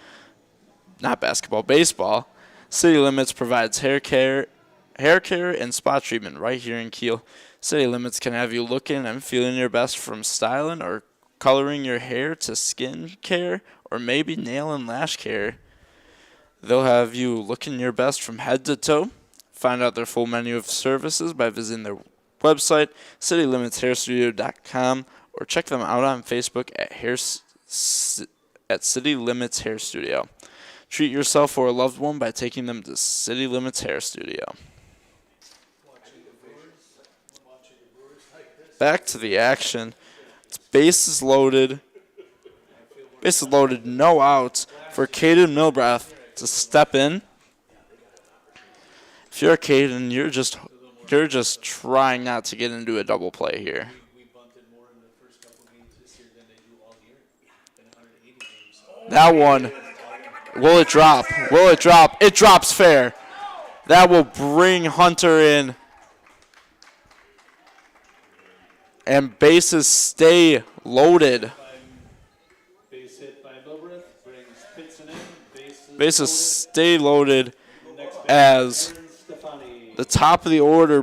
City Limits provides hair care and spot treatment right here in Kiel. City Limits can have you looking and feeling your best, from styling or coloring your hair to skin care or maybe nail and lash care. They'll have you looking your best from head to toe. Find out their full menu of services by visiting their website, citylimitshairstudio.com, or check them out on Facebook at City Limits Hair Studio. Treat yourself or a loved one by taking them to City Limits Hair Studio. Back to the action. It's bases loaded. No outs for Caden Milbrath to step in. If you're Caden, you're just trying not to get into a double play here. That one. Will it drop? It drops fair. That will bring Hunter in. And bases stay loaded. Bases stay loaded as the top of the order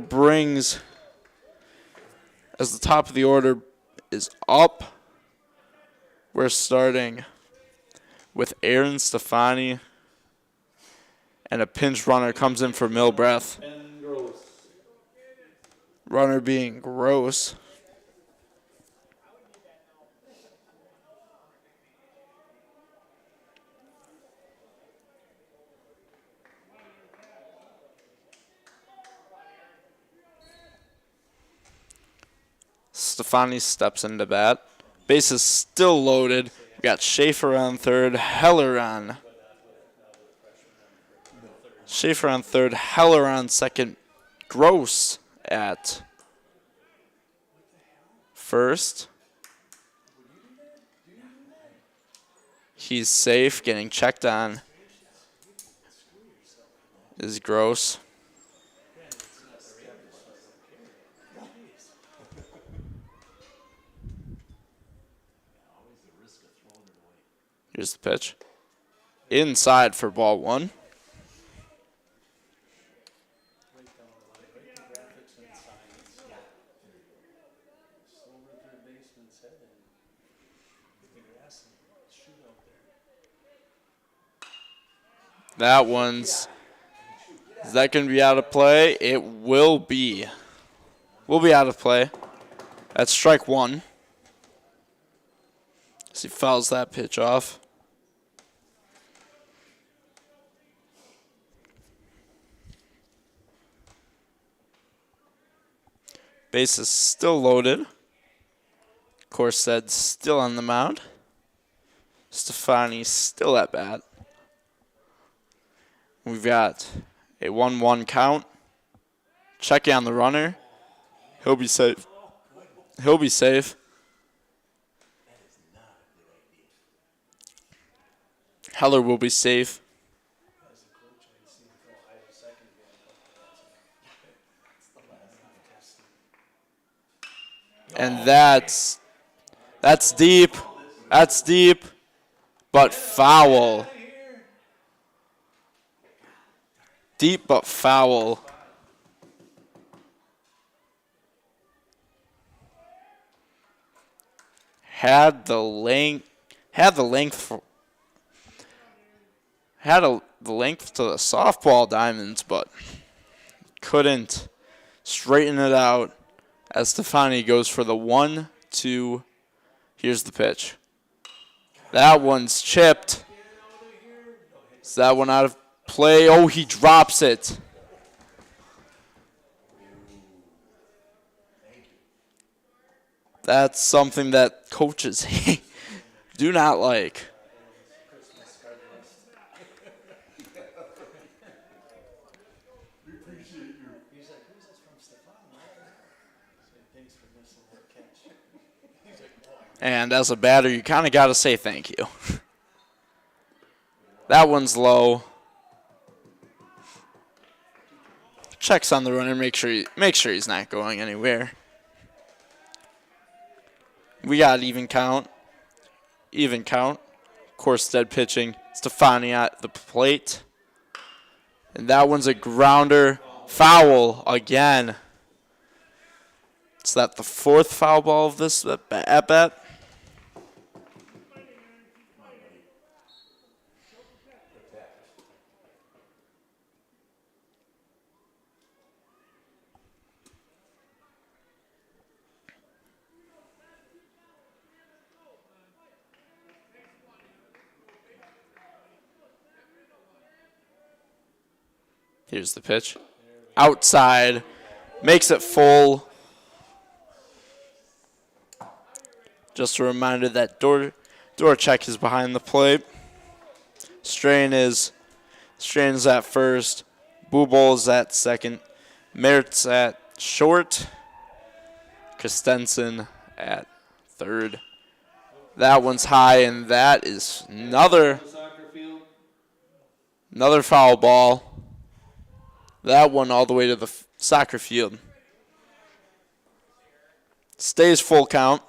is up. We're starting with Aaron Stefani, and a pinch runner comes in for Milbrath. Runner being Gross. Stefani steps into bat. Base is still loaded. We got Schaefer on third, Heller on second, Gross at first. He's safe, getting checked on is Gross. Here's the pitch. Inside for ball one. That one's, is that going to be out of play? It will be. Will be out of play. That's strike one. As he fouls that pitch off. Base is still loaded. Corstead still on the mound. Stefani still at bat. We've got a 1-1 count. Checking on the runner. He'll be safe. He'll be safe. Heller will be safe. And that's deep. That's deep, but foul. Deep but foul. Had the length to the softball diamonds, but couldn't straighten it out as Stefani goes for the 1-2. Here's the pitch. That one's chipped. Is that one out of play? Oh, he drops it. That's something that coaches do not like. And as a batter, you kind of got to say thank you. That one's low. Checks on the runner, make sure he's not going anywhere. We got even count. Even count. Corstead pitching. Stefani at the plate. And that one's a grounder. Foul again. Is that the fourth foul ball of this at bat? Here's the pitch. Outside. Makes it full. Just a reminder that Dorchek is behind the plate. Strain is at first. Bubol is at second. Merritt's at short. Christensen at third. That one's high, and that is another foul ball. That one all the way to the soccer field. Stays full count.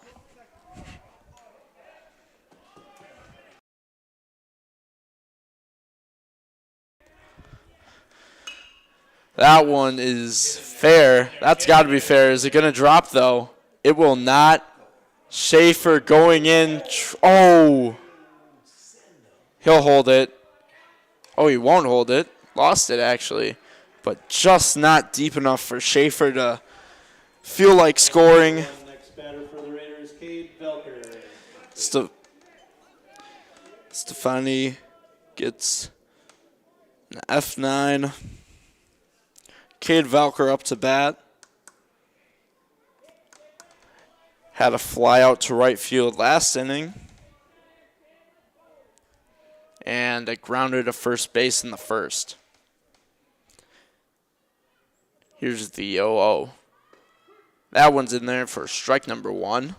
That one is fair. That's got to be fair. Is it going to drop, though? It will not. Schaefer going in. Oh. He'll hold it. Oh, he won't hold it. Lost it, actually. But just not deep enough for Schaefer to feel like scoring. Next batter for the Raiders, Kiel Velker. Stefani gets an F9. Kiel Velker up to bat. Had a fly out to right field last inning. And a grounder to first base in the first. Here's the 0-0. That one's in there for strike number one.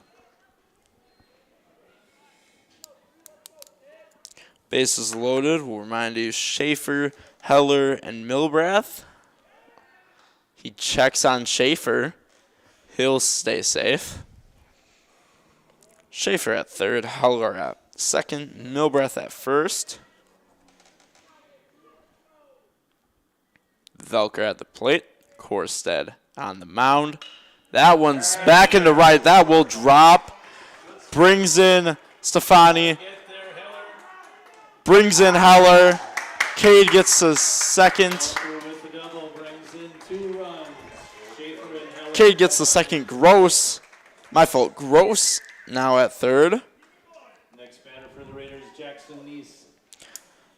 Bases loaded. We'll remind you, Schaefer, Heller, and Milbrath. He checks on Schaefer. He'll stay safe. Schaefer at third, Heller at second, Milbrath at first. Velker at the plate. Corstead on the mound. That one's back into right. That will drop. Brings in Stefani. Brings in Heller. Cade gets the second. Cade gets the second. Gross My fault. Gross now at third. Next batter for the Raiders, Jackson Neese.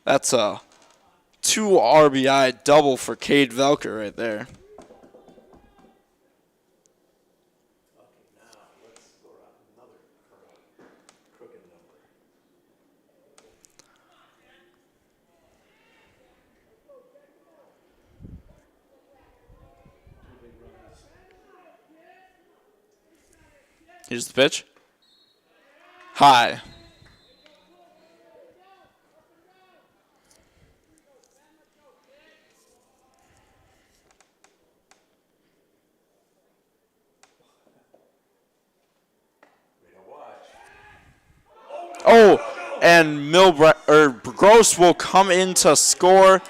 That's a 2 RBI double for Cade Velker right there. Here's the pitch. High. Oh, and Gross will come in to score.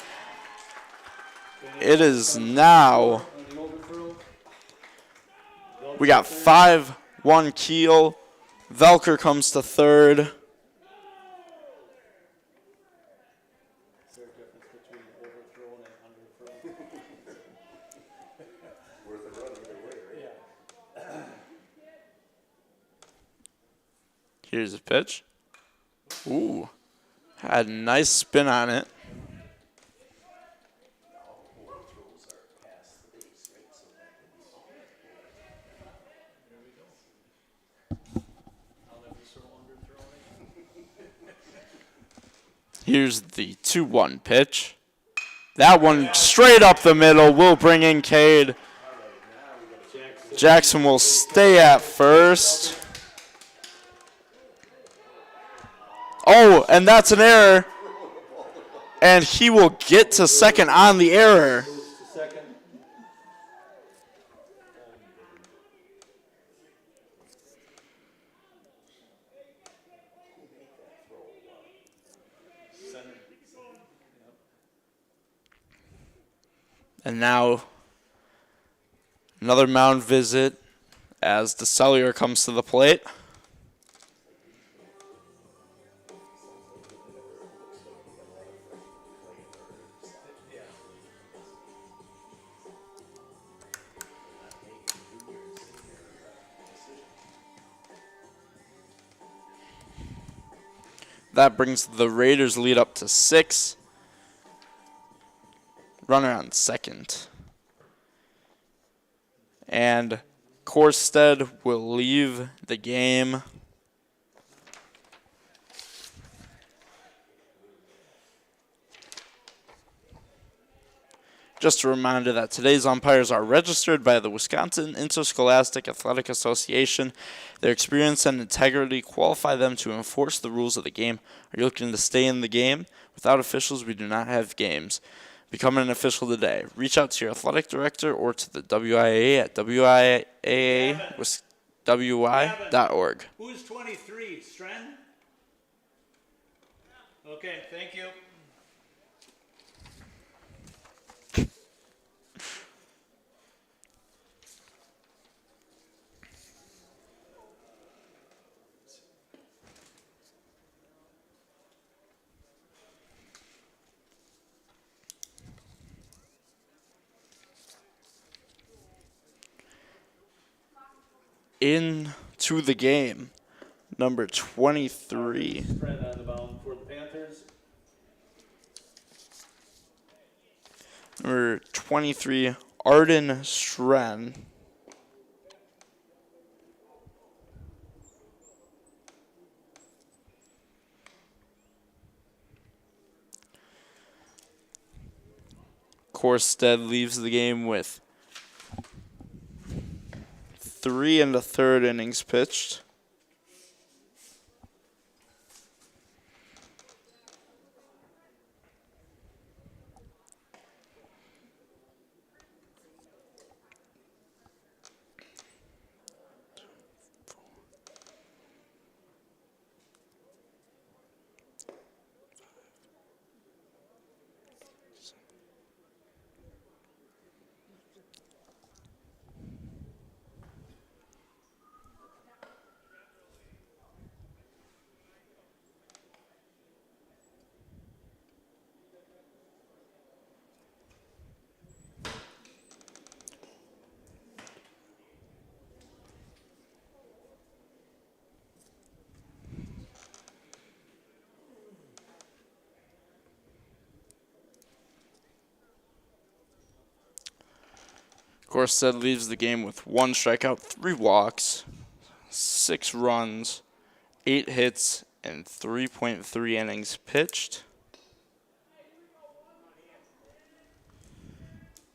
It is now. We got 5-1 Kiel. Velker comes to third. Here's a pitch. Ooh, had a nice spin on it. Here's the 2-1 pitch. That one straight up the middle will bring in Cade. Jackson will stay at first. Oh, and that's an error. And he will get to second on the error. And now another mound visit as the Cellular comes to the plate. That brings the Raiders lead up to 6. Runner on second. And Korstead will leave the game. Just a reminder that today's umpires are registered by the Wisconsin Interscholastic Athletic Association. Their experience and integrity qualify them to enforce the rules of the game. Are you looking to stay in the game? Without officials, we do not have games. Become an official today. Reach out to your athletic director or to the WIAA at wiaa.wi.org. Who's 23? Stren? Okay, thank you. Into the game, number 23. Spread on the mound for the Panthers. Number 23, Arden Stren. Korstead leaves the game with 3 1/3 innings pitched. Gorstead leaves the game with 1 strikeout, 3 walks, 6 runs, 8 hits, and 3.3 innings pitched.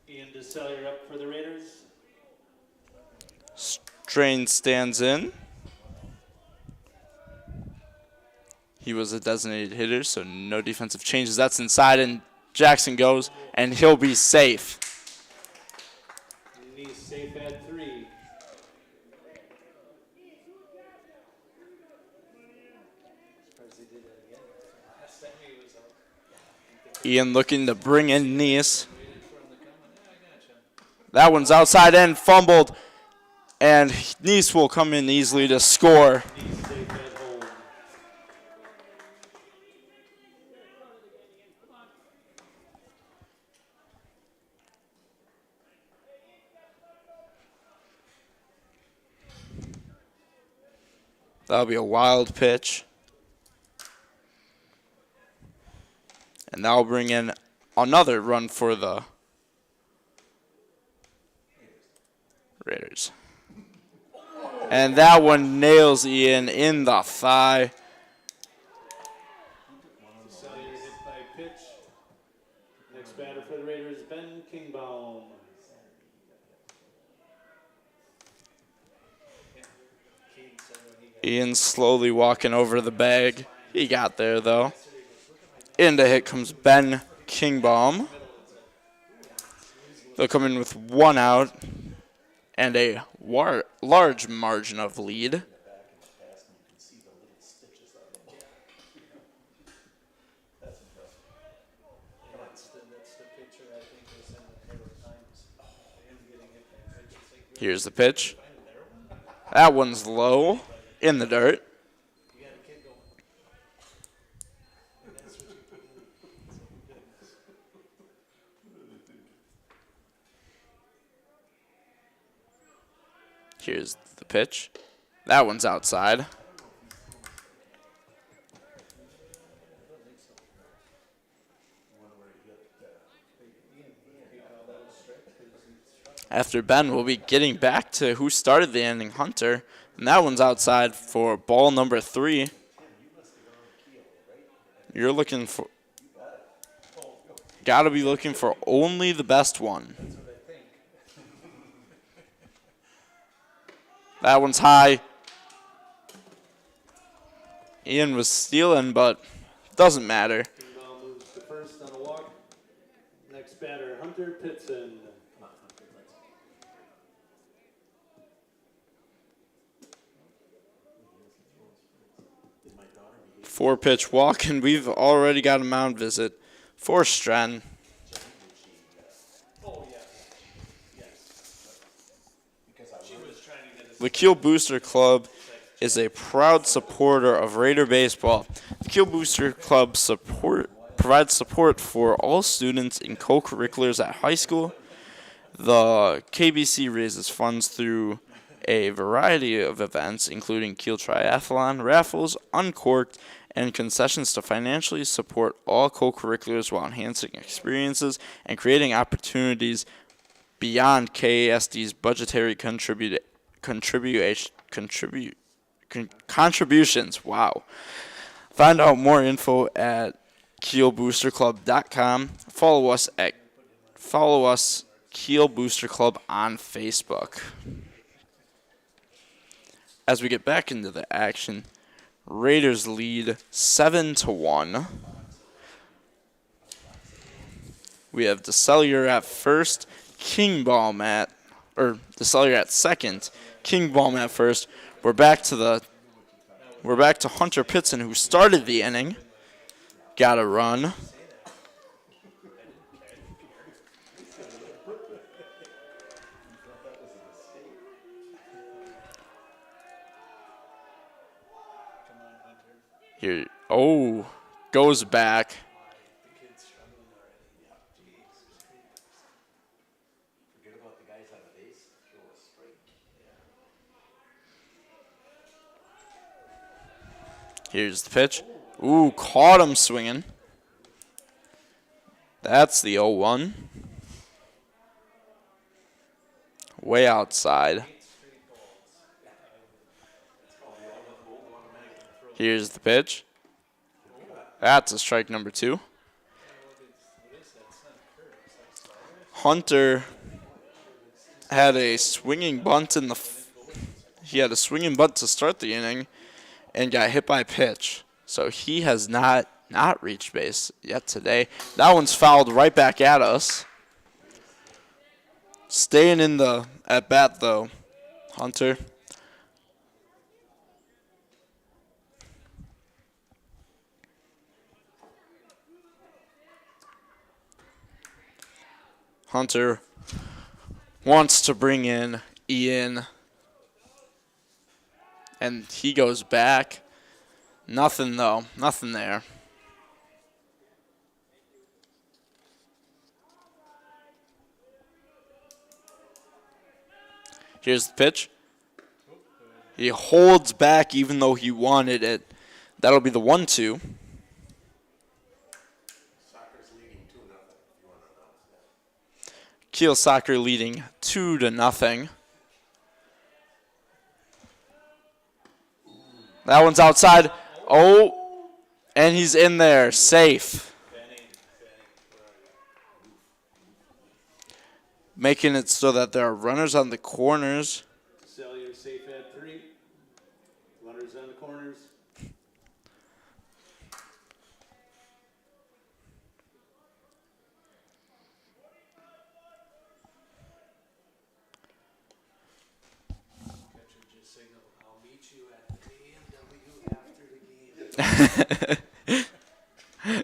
Ian DeSellier up for the Raiders. Strain stands in. He was a designated hitter, so no defensive changes. That's inside, and Jackson goes, and he'll be safe. He's safe at 3. Ian looking to bring in Neese. That one's outside and fumbled, and Neese will come in easily to score. That'll be a wild pitch. And that'll bring in another run for the Raiders. And that one nails Ian in the thigh. DeSellier hit by a pitch. Next batter for the Raiders, Ben Kingbaum. Ian slowly walking over the bag. He got there, though. Into hit comes Ben Kingbaum. They'll come in with 1 out and a large margin of lead. Here's the pitch. That one's low in the dirt. Here's the pitch. That one's outside. After Ben, we'll be getting back to who started the inning, Hunter. And that one's outside for ball number 3. You're looking for... Got to be looking for only the best one. That one's high. Ian was stealing, but doesn't matter. Kingbaum moves to first on a walk. Next batter, Hunter Pitson. 4-pitch walk, and we've already got a mound visit for Stren. The Kiel Booster Club is a proud supporter of Raider baseball. The Kiel Booster Club provides support for all students in co-curriculars at high school. The KBC raises funds through a variety of events, including Kiel Triathlon, raffles, Uncorked, and concessions to financially support all co-curriculars while enhancing experiences and creating opportunities beyond KASD's budgetary contributions. Wow. Find out more info at kielboosterclub.com. Follow us Kiel Booster Club on Facebook. As we get back into the action, Raiders lead 7-1. We have DeSellier at first, DeSellier at second, Kingbaum at first. We're back to Hunter Pitson, who started the inning. Got a run. Here, goes back. Here's the pitch. Caught him swinging. That's the 0-1. way outside. Here's the pitch. That's a strike number 2. Hunter had a swinging bunt in the he had a swinging bunt to start the inning and got hit by a pitch. So he has not reached base yet today. That one's fouled right back at us. Staying in the at bat though, Hunter. Hunter wants to bring in Ian. And he goes back. Nothing though. Nothing there. Here's the pitch. He holds back even though he wanted it. That'll be the 1-2. Kiel Soccer leading 2-0. That one's outside. Oh, and he's in there, safe. Making it so that there are runners on the corners. Cellular safe at 3. Runners on the corners. Catcher just signaled, I'll meet you at the BMW after the game.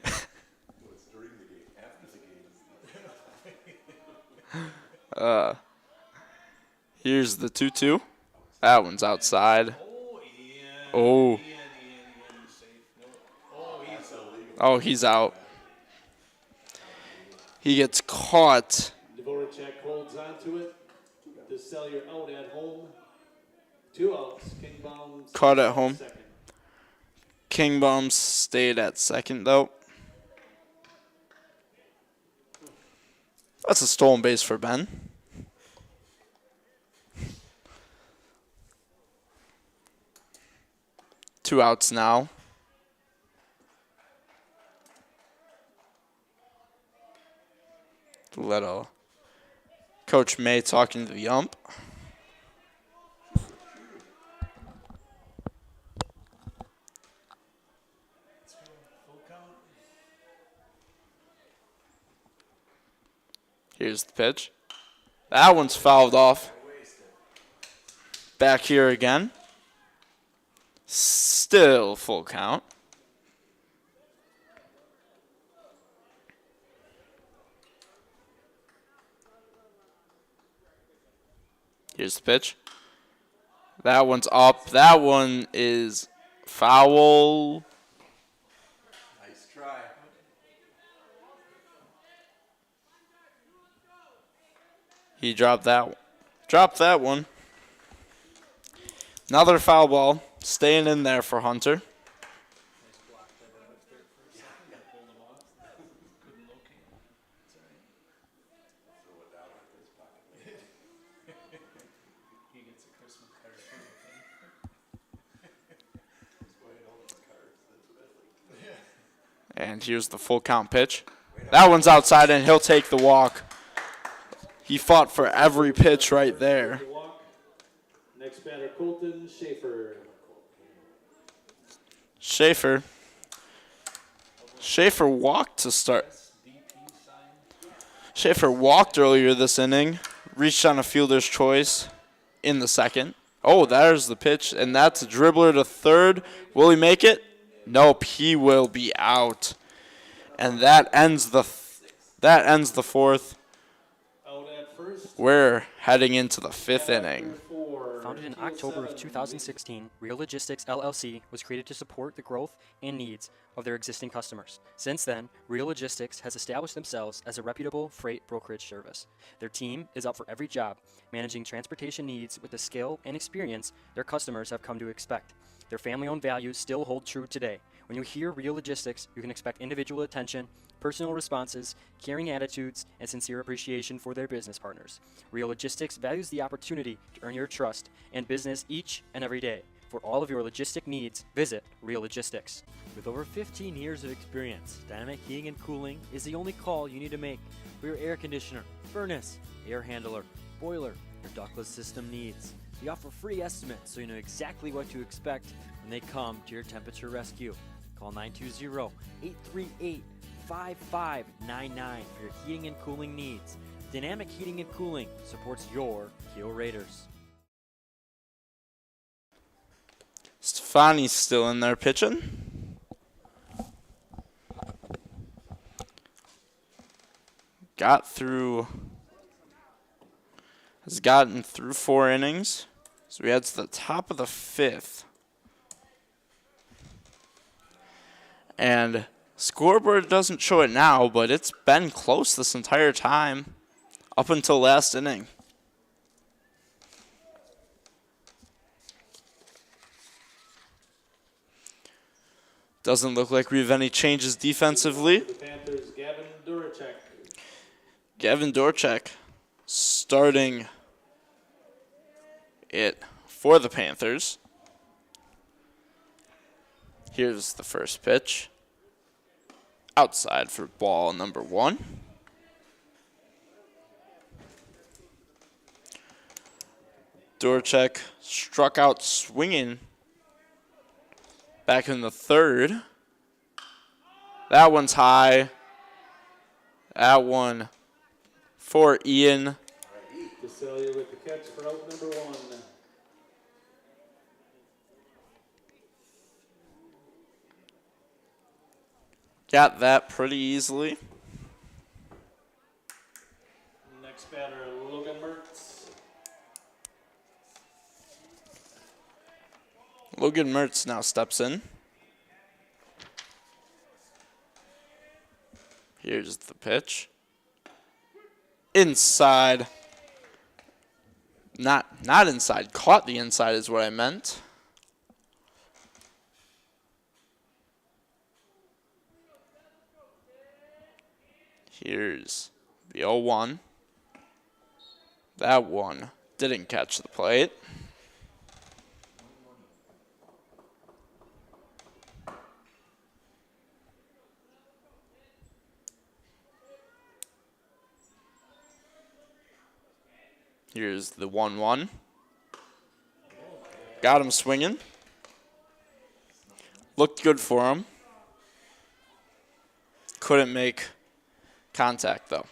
It's during the game, after the game. Here's the 2-2. That one's outside. Oh. Oh, he's out. He gets caught. Dvorak holds on to it. The Cellular out at home. 2 outs. Kingbaum Caught at home. second. Kingbaum stayed at second, though. That's a stolen base for Ben. Two outs now. Little Coach May talking to the ump. Here's the pitch. That one's fouled off. Back here again. Still full count. Here's the pitch. That one's up. That one is foul. Nice try. He dropped that one. Dropped that one. Another foul ball. Staying in there for Hunter. And here's the full count pitch. That one's outside, and he'll take the walk. He fought for every pitch right there. Next batter, Colton Schaefer. Schaefer walked to start. Schaefer walked earlier this inning. Reached on a fielder's choice in the second. Oh, there's the pitch, and that's a dribbler to third. Will he make it? Nope, he will be out. And that ends the fourth. We're heading into the fifth inning. Founded in October of 2016, Real Logistics LLC was created to support the growth and needs of their existing customers. Since then, Real Logistics has established themselves as a reputable freight brokerage service. Their team is up for every job, managing transportation needs with the skill and experience their customers have come to expect. Their family-owned values still hold true today. When you hear Real Logistics, you can expect individual attention, personal responses, caring attitudes, and sincere appreciation for their business partners. Real Logistics values the opportunity to earn your trust and business each and every day. For all of your logistic needs, visit Real Logistics. With over 15 years of experience, Dynamic Heating and Cooling is the only call you need to make for your air conditioner, furnace, air handler, boiler, or ductless system needs. We offer free estimates so you know exactly what to expect when they come to your temperature rescue. Call 920-838-5599 for your heating and cooling needs. Dynamic Heating and Cooling supports your Kiel Raiders. Stefani's still in there pitching. Has gotten through 4 innings. So we head to the top of the 5th. And scoreboard doesn't show it now, but it's been close this entire time up until last inning. Doesn't look like we have any changes defensively. The Panthers, Gavin Dorchek starting it for the Panthers. Here's the first pitch. Outside for ball number 1. Dorchek struck out swinging back in the 3rd. That one's high. That one for Ian. DeCelia with the catch for out number 1. Got that pretty easily. Next batter, Logan Mertz. Logan Mertz now steps in. Here's the pitch. Inside. Not inside. Caught the inside is what I meant. Here's the 0-1. That one didn't catch the plate. Here's the 1-1. Got him swinging. Looked good for him. Couldn't make contact, though.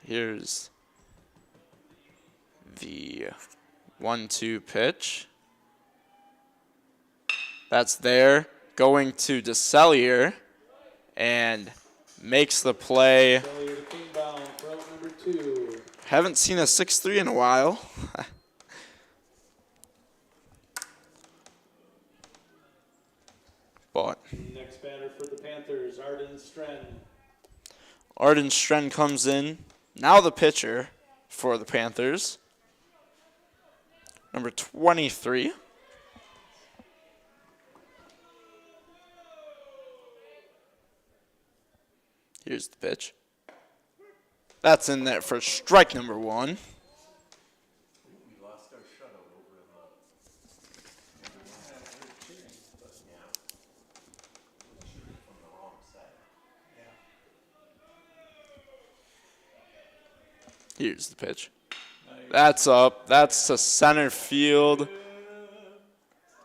Here's the 1-2 pitch. That's there. Going to DeCellier and makes the play. Haven't seen a 6-3 in a while. But Next batter for the Panthers, Arden Stren. Arden Stren comes in. Now the pitcher for the Panthers. Number 23. Here's the pitch. That's in there for strike number 1. We lost our shutout over in shooting from the wrong side. Here's the pitch. That's up. That's to center field.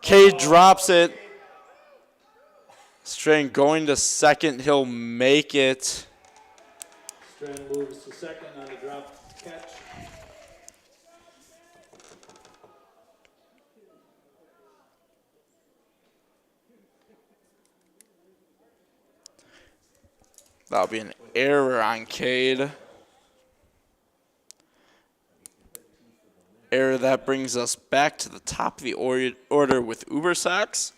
Cade drops it. Strain going to second. He'll make it. Stren moves to second on the drop catch. That'll be an error on Cade. Error that brings us back to the top of the order with Ubersax.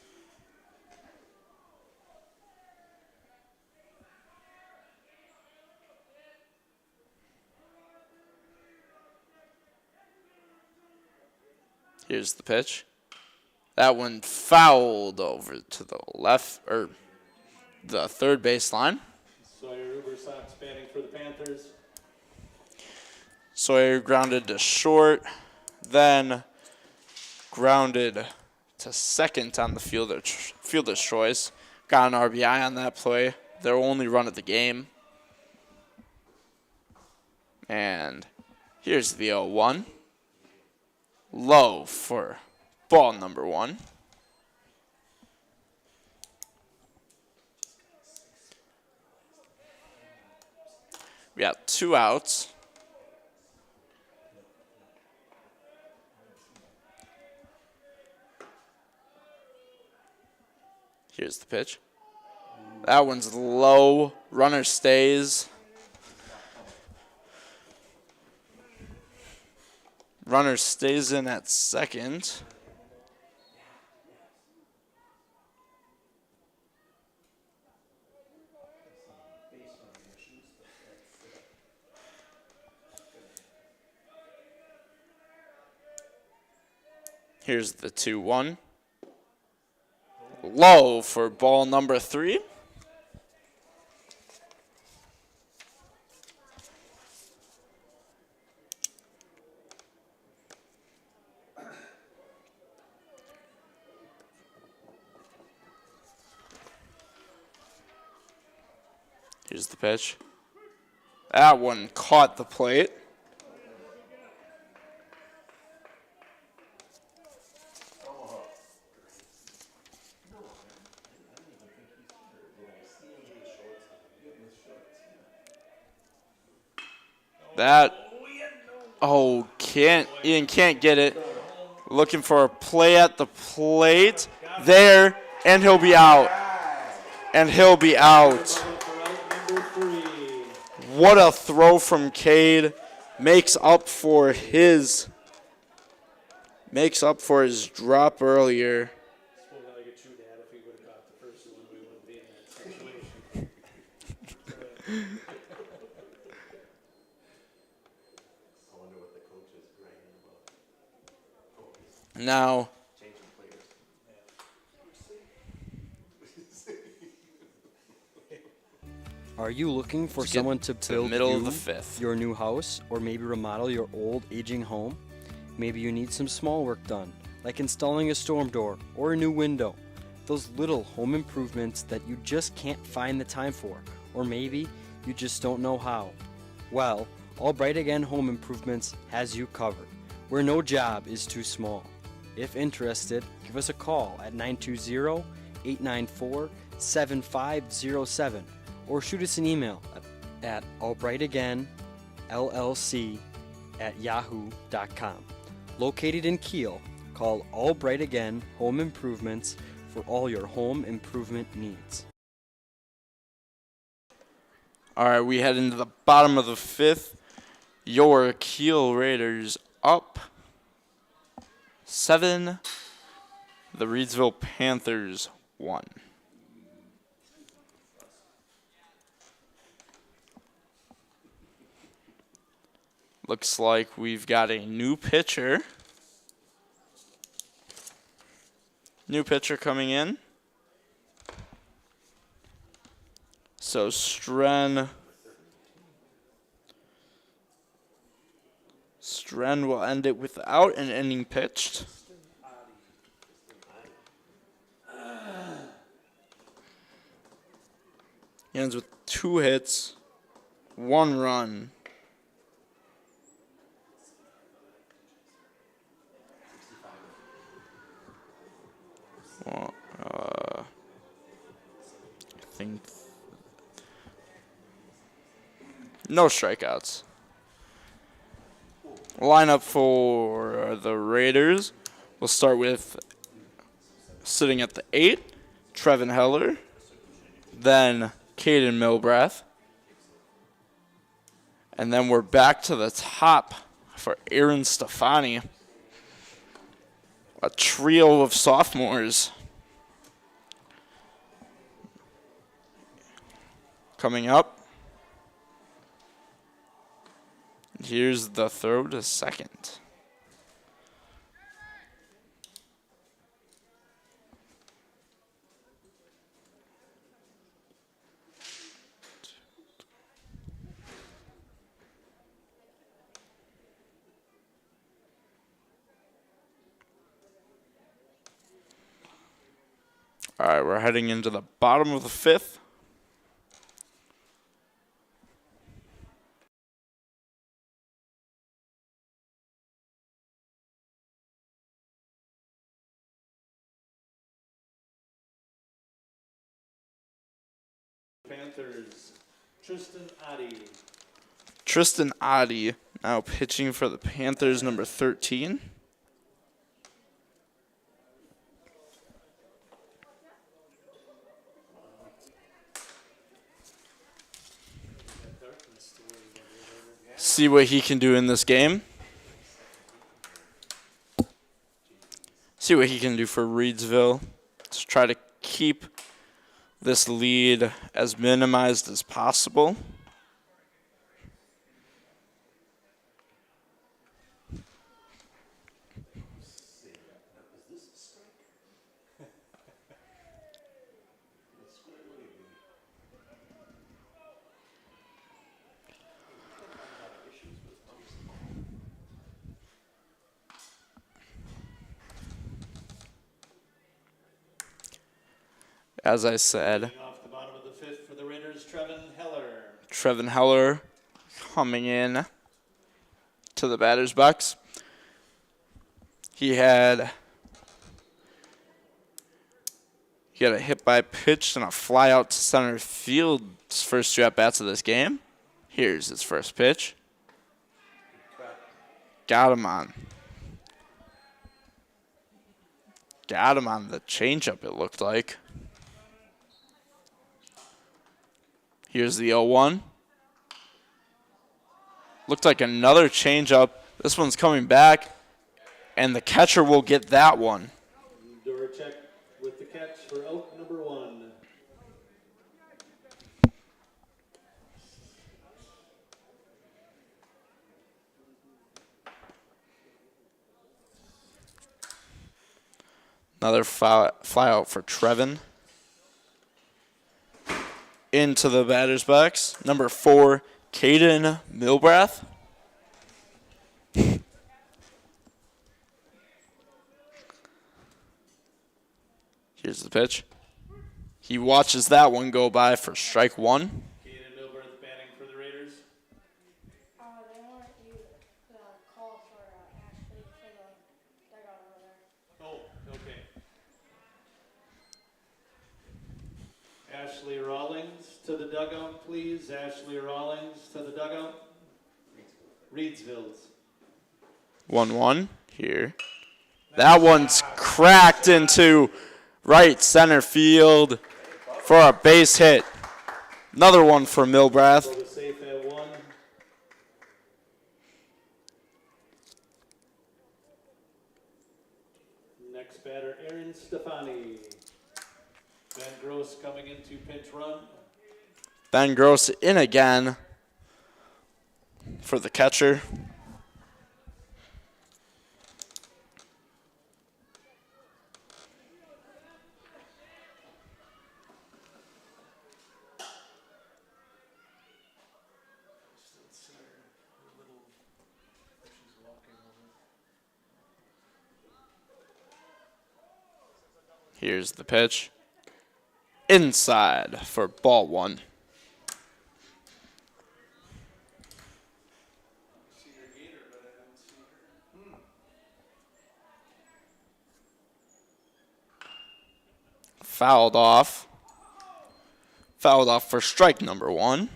Here's the pitch. That one fouled over to the left, or the third baseline. Sawyer Ubersox batting for the Panthers. Sawyer grounded to short, then grounded to second on the fielder's choice. Got an RBI on that play. Their only run of the game. And here's the 0-1. Low for ball number 1. We got 2 outs. Here's the pitch. That one's low. Runner stays. Runner stays in at second. Here's the 2-1. Low for ball number 3. Here's the pitch. That one caught the plate. Ian can't get it. Looking for a play at the plate. There, and he'll be out. And he'll be out. What a throw from Cade. Makes up for his drop earlier. Now, are you looking for someone to build middle of the 5th. Your new house, or maybe remodel your old aging home? Maybe you need some small work done, like installing a storm door or a new window. Those little home improvements that you just can't find the time for, or maybe you just don't know how. Well, Albright Again Home Improvements has you covered, where no job is too small. If interested, give us a call at 920-894-7507 or shoot us an email at albrightagainllc@yahoo.com. Located in Kiel, call Albright Again Home Improvements for all your home improvement needs. All right, we head into the bottom of the 5th. Your Kiel Raiders up 7. The Reedsville Panthers 1. Looks like we've got a new pitcher. New pitcher coming in. So Stren will end it without an inning pitched. He ends with 2 hits, 1 run. Well, I think no strikeouts. Lineup for the Raiders. We'll start with sitting at the 8, Trevin Heller. Then Caden Milbrath. And then we're back to the top for Aaron Stefani. A trio of sophomores. Coming up. Here's the throw to second. right, we're heading into the bottom of the fifth. Panthers, Tristan Adi. Tristan Adi now pitching for the Panthers, number 13. See what he can do in this game. See what he can do for Reedsville. Let's try to keep this lead as minimized as possible. As I said, Off the bottom of the fifth for the Raiders, Trevin Heller coming in to the batter's box. He had a hit by pitch and a fly out to center field his first two at-bats of this game. Here's his first pitch. Got him on the changeup, it looked like. Here's the 0-1. Looked like another changeup. This one's coming back, and the catcher will get that one. Doracek with the catch for out number 1. Another fly out for Trevin. Into the batter's box, number 4, Caden Milbrath. Here's the pitch. He watches that one go by for strike 1. Caden Milbrath batting for the Raiders. They want you to call for Ashley for the dugout over there. Oh, okay. Ashley Rawlings to the dugout, please. Ashley Rawlings to the dugout. Reedsville's. 1-1 here. That one's cracked into right center field for a base hit. Another one for Milbrath. Go to safe at 1. Next batter, Aaron Stefani. Ben Gross coming into pinch run. Ben Gross in again for the catcher. Here's the pitch. Inside for ball 1. Fouled off. Fouled off for strike number 1.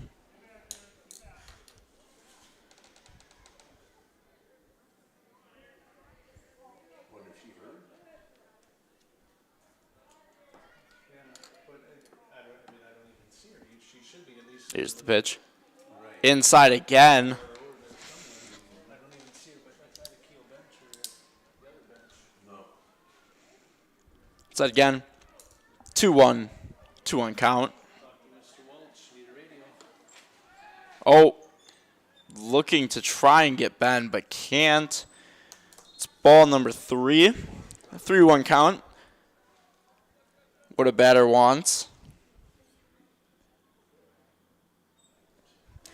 Here's the pitch. Inside again. Inside again. 2-1. 2-1 count. Oh. Looking to try and get Ben, but can't. It's ball number 3. A 3-1 count. What a batter wants.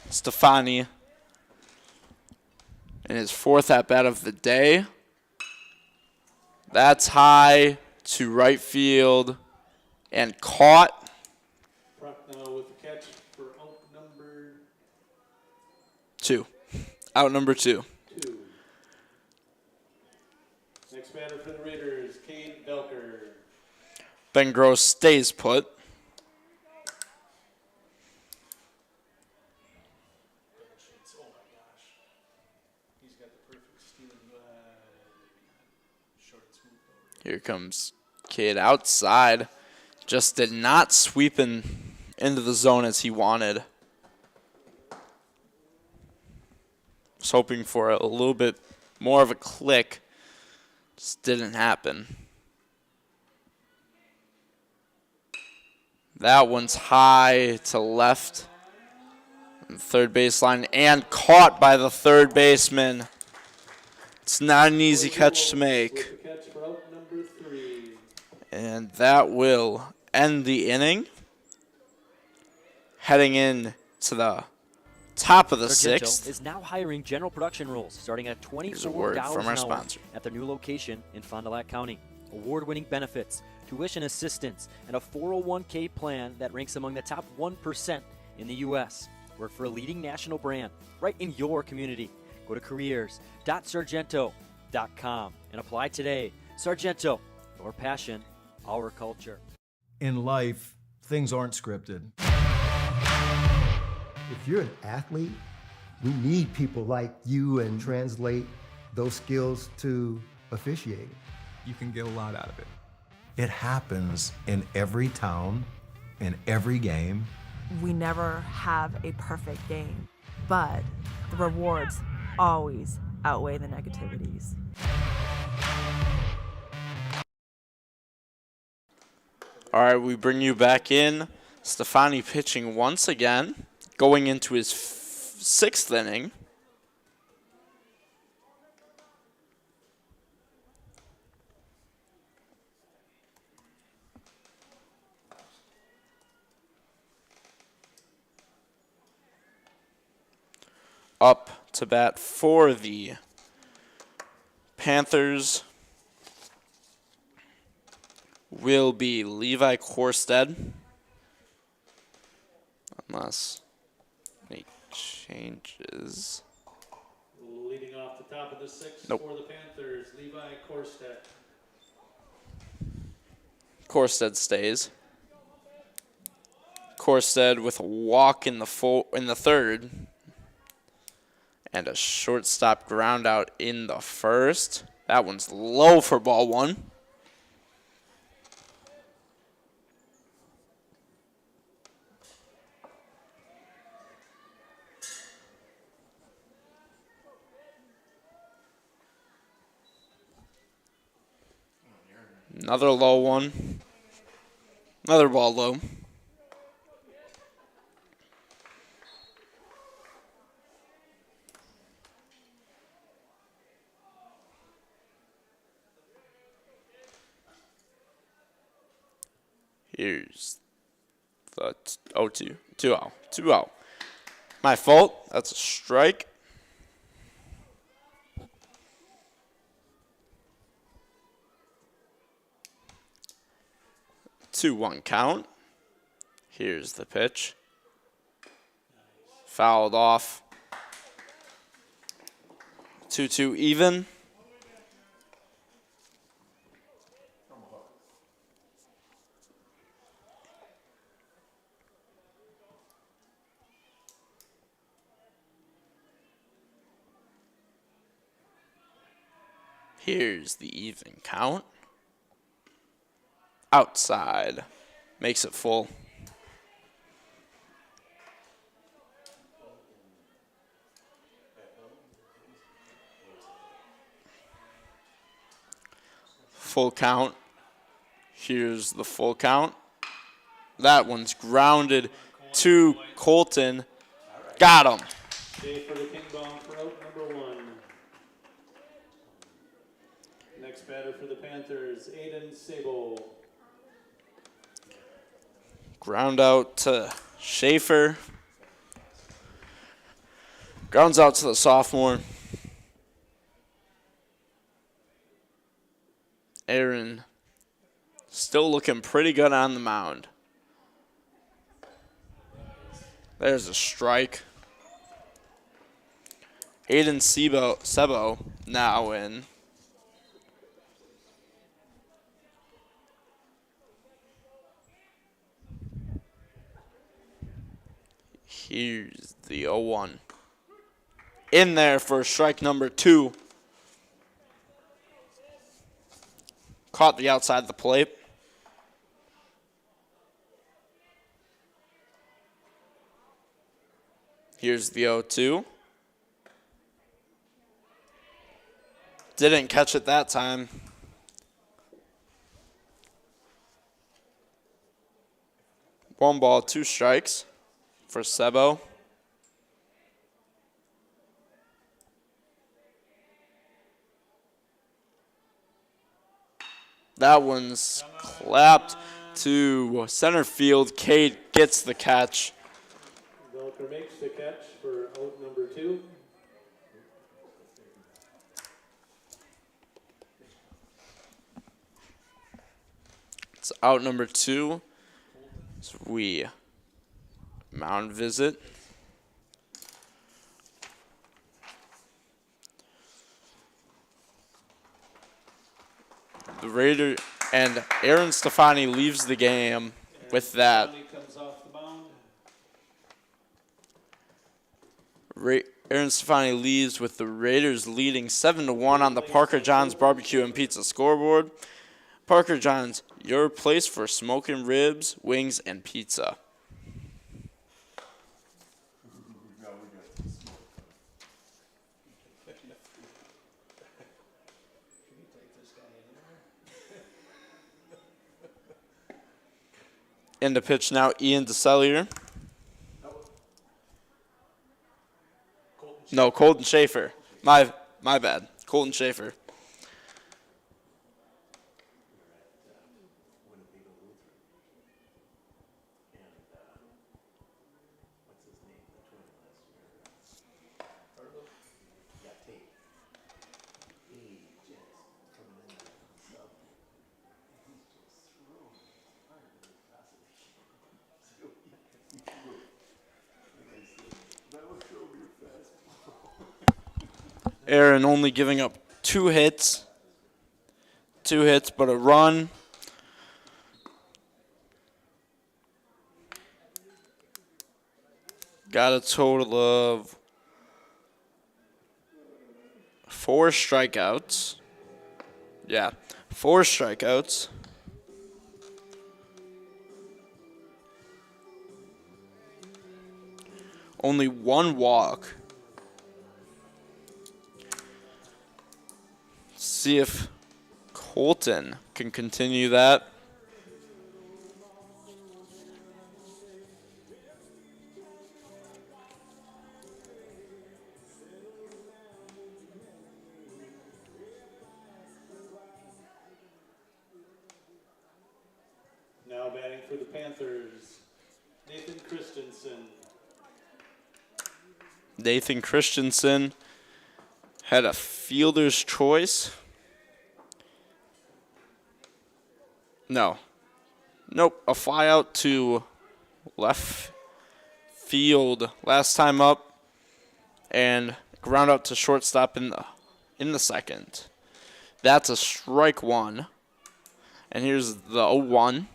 Stefani in his 4th at-bat of the day. That's high to right field. And caught. Prochnow with the catch for out number 2. Out number 2. 2. Next batter for the Raiders, Cade Belker. Ben Gross stays put. Oh my gosh. He's got the perfect stealing short and smooth over. Here comes Cade outside. Just did not sweep into the zone as he wanted. Was hoping for a little bit more of a click. Just didn't happen. That one's high to left. On the third baseline and caught by the third baseman. It's not an easy catch to make. And that will end the inning. Heading in to the top of the Sargento sixth. is now hiring general production roles starting at Here's a word $24 from our an hour sponsor. at their new location in Fond du Lac County. Award-winning benefits, tuition assistance, and a 401k plan that ranks among the top 1% in the U.S. Work for a leading national brand right in your community. Go to careers.sargento.com and apply today. Sargento, your passion, our culture. In life, things aren't scripted. If you're an athlete, we need people like you and translate those skills to officiating. You can get a lot out of it. It happens in every town, in every game. We never have a perfect game, but the rewards always outweigh the negativities. All right, we bring you back in. Stefani pitching once again, going into his sixth inning. Up to bat for the Panthers will be Levi Korstead. Unless any changes. Leading off the top of the sixth Nope. for the Panthers, Levi Korstedt. Korstead stays. Korstead with a walk in the third. And a shortstop ground out in the first. That one's low for ball one. Another low one. Another ball low. Here's the 0-2. 2-0. 2-0. My fault. That's a strike. 2-1 count. Here's the pitch. Fouled off. 2-2 even. Here's the even count. Outside. Makes it full. Full count. Here's the full count. That one's grounded to Colton. Got him. Save for the King Bomb for out number 1. Next batter for the Panthers, Aiden Sabo. Ground out to Schaefer. Grounds out to the sophomore. Aaron still looking pretty good on the mound. There's a strike. Aiden Sebo now in. Here's the 0-1. In there for strike number 2. Caught the outside of the plate. Here's the 0-2. Didn't catch it that time. One ball, 2 strikes for Sebo. That one's clapped to center field. Cade gets the catch. Velker makes the catch for out number 2. It's out number 2. So we mound visit. The Raider and Aaron Stefani leaves the game with that. Comes off the mound. Aaron Stefani leaves with the Raiders leading 7-1 on the Parker Johns Barbecue and Pizza scoreboard. Parker Johns, your place for smoking ribs, wings, and pizza. In the pitch now, Ian DeSellier. No, Colton Schaefer. My bad. Colton Schaefer. Aaron only giving up 2 hits. 2 hits, but a run. Got a total of 4 strikeouts. Yeah, 4 strikeouts. Only 1 walk. See if Colton can continue that. Now batting for the Panthers, Nathan Christensen. Nathan Christensen had a fielder's choice. No. Nope, a fly out to left field last time up, and ground out to shortstop in the second. That's a strike 1. And here's the 0-1.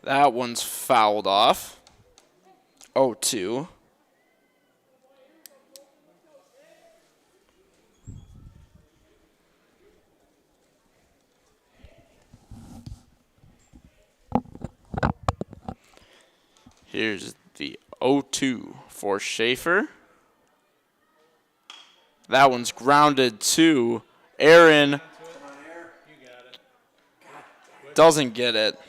That one's fouled off. 0-2. Here's the 0-2 for Schaefer. That one's grounded to Aaron. Doesn't get it.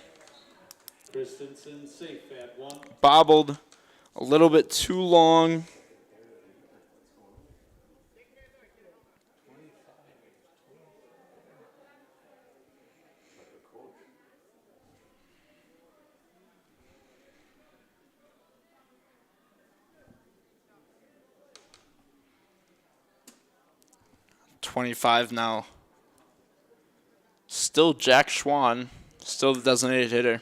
Christensen safe at 1. Bobbled a little bit too long. $25 now. still Jack Schwann, still the designated hitter.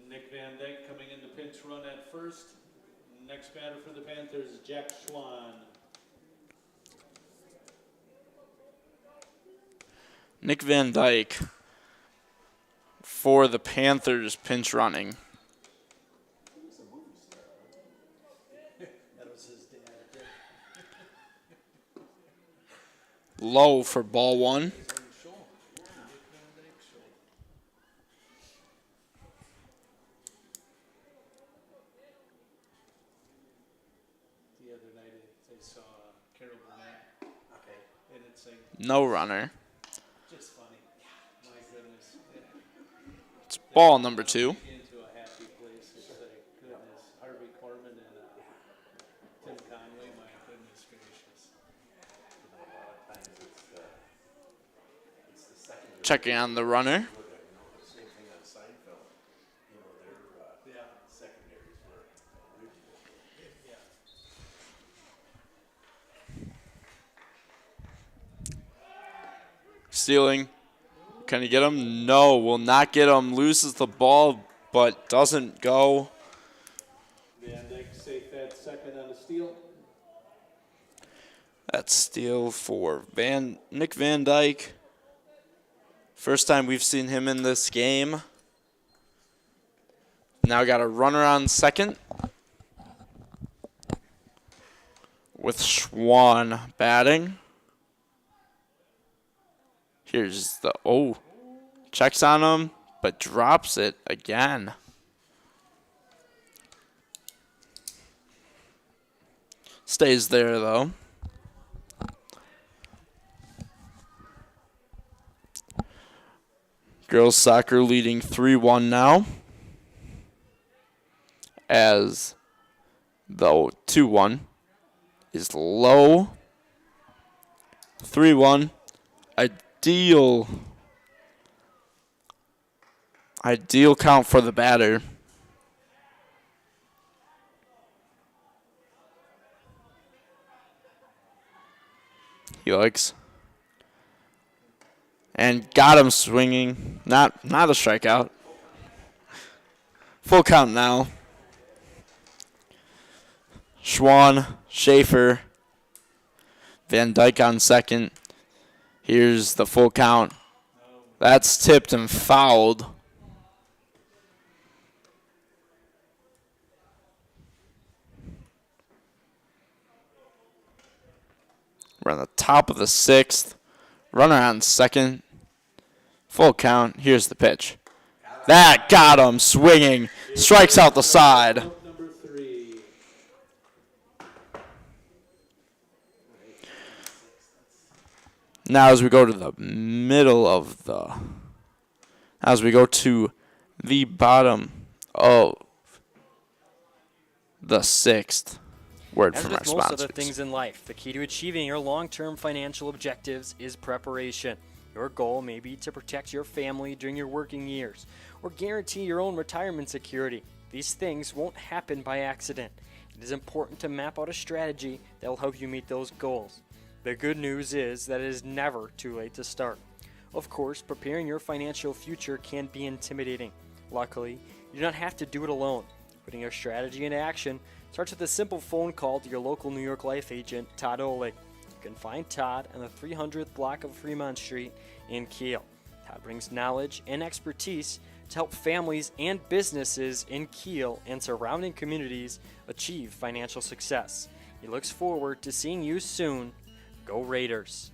Nick Van Dyke coming in the pinch run at first. Next batter for the Panthers, Jack Schwann. Nick Van Dyke for the Panthers pinch running. That was his dad. Low for ball one. The other night I saw Carol Burnett. Okay. And it's like No runner. just funny. My goodness. It's ball number 2. Into a happy place. It's like goodness. Harvey Korman and Tim Conway. My goodness gracious. Checking on the runner. Stealing. Can he get him? No, will not get him. Loses the ball, but doesn't go. Van Dyke safe at second on the steal. That's steal for Nick Van Dyke. First time we've seen him in this game. Now got a runner on second. With Schwann batting. Here's the, checks on him, but drops it again. Stays there, though. Girls soccer leading 3-1 now. As the 2-1 is low. 3-1. Ideal count for the batter. Yikes. And got him swinging. Not a strikeout. Full count now. Schwann, Schaefer, Van Dyke on second. Here's the full count. That's tipped and fouled. We're on the top of the 6th. Runner on second. Full count. Here's the pitch. That got him swinging. Strikes out the side. Number 3. Now as we go to the middle of as we go to the bottom of the 6th. Word As from with our most sponsors. other things in life, the key to achieving your long-term financial objectives is preparation. Your goal may be to protect your family during your working years or guarantee your own retirement security. These things won't happen by accident. It is important to map out a strategy that will help you meet those goals. The good news is that it is never too late to start. Of course, preparing your financial future can be intimidating. Luckily, you do not have to do it alone. Putting your strategy into action starts with a simple phone call to your local New York Life agent, Todd Oleg. You can find Todd on the 300th block of Fremont Street in Kiel. Todd brings knowledge and expertise to help families and businesses in Kiel and surrounding communities achieve financial success. He looks forward to seeing you soon. Go Raiders!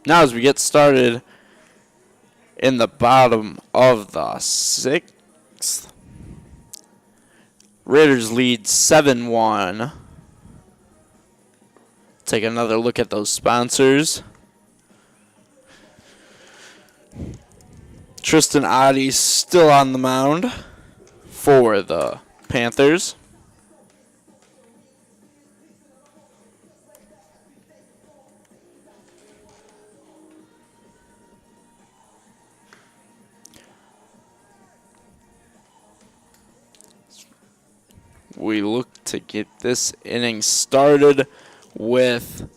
Now as we get started in the bottom of the 6th, Raiders lead 7-1. Take another look at those sponsors. Tristan Oddie still on the mound for the Panthers. We look to get this inning started with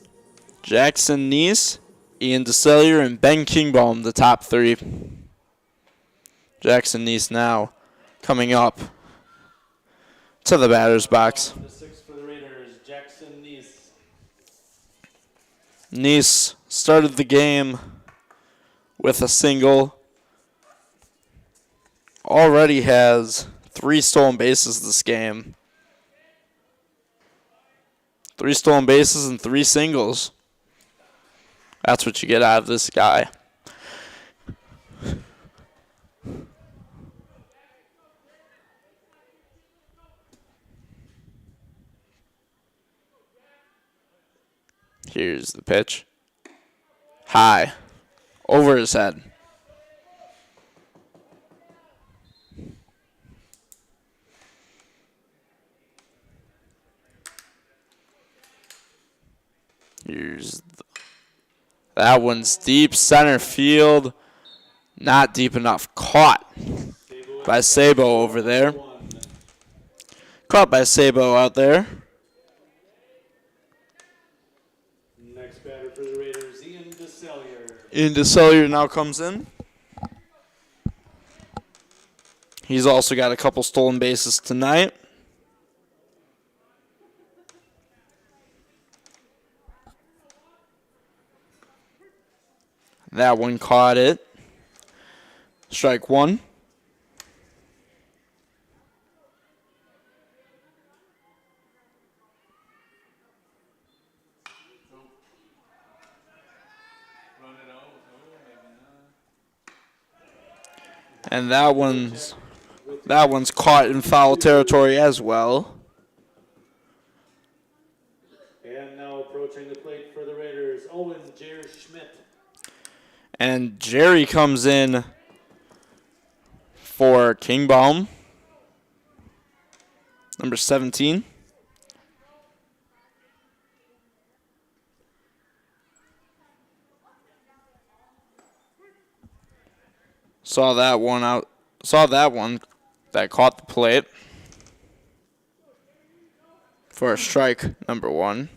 Jackson Neese, Ian DeCellier, and Ben Kingbaum, the top three. Jackson Neese now coming up to the batter's box. The 6 for the Raiders, Jackson Neese. Neese started the game with a single. Already has 3 stolen bases this game. 3 stolen bases and 3 singles. That's what you get out of this guy. Here's the pitch. High. Over his head. That one's deep center field. Not deep enough. Caught by Sabo over there. Caught by Sabo out there. Next batter for the Raiders, Ian DeCellier. Ian DeCellier now comes in. He's also got a couple stolen bases tonight. That one caught it. Strike one. And that one's caught in foul territory as well. And now approaching the plate for the Raiders, Owen Jer Schmidt. And Jerry comes in for Kingbaum, number 17. Saw that one that caught the plate for a strike, number 1.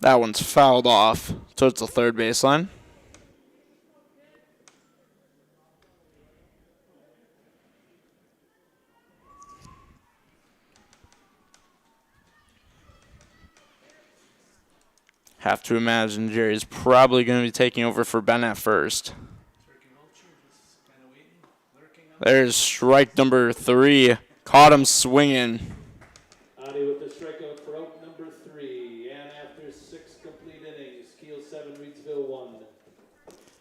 That one's fouled off towards the third baseline. Have to imagine Jerry's probably going to be taking over for Ben at first. There's strike number 3. Caught him swinging. Adi with the strikeout for out number 3. And after 6 complete innings, Kiel 7, Reedsville 1.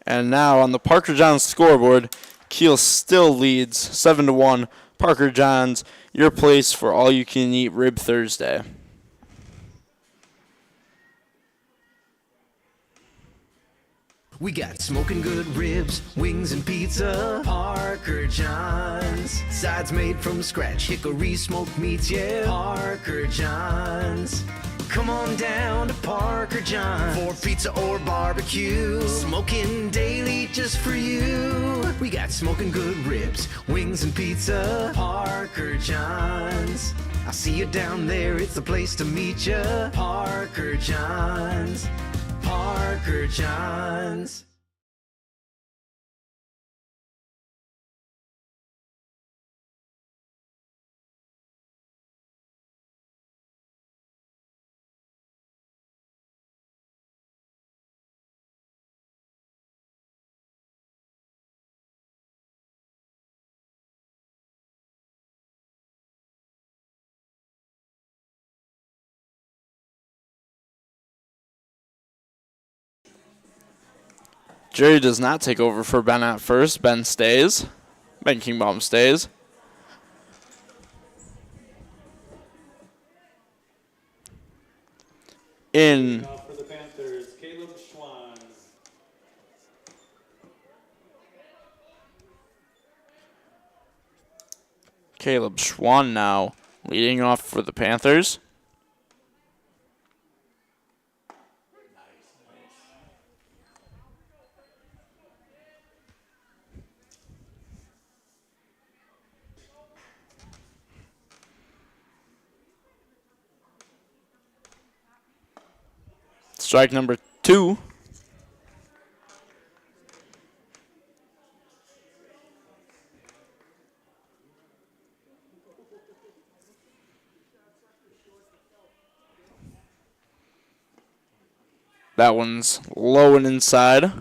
And now on the Parker Johns scoreboard, Kiel still leads 7-1. Parker Johns, your place for all-you-can-eat Rib Thursday. We got smoking good ribs, wings, and pizza. Parker Johns. Sides made from scratch, hickory smoked meats, yeah. Parker Johns. Come on down to Parker Johns for pizza or barbecue. Smoking daily just for you. We got smoking good ribs, wings, and pizza. Parker Johns. I see you down there, it's the place to meet ya. Parker Johns. Parker Johns. Jerry does not take over for Ben at first. Ben stays. Ben Kingbaum stays. In For the Panthers, Caleb Schwan. Caleb Schwan now leading off for the Panthers. Strike number 2. That one's low and inside.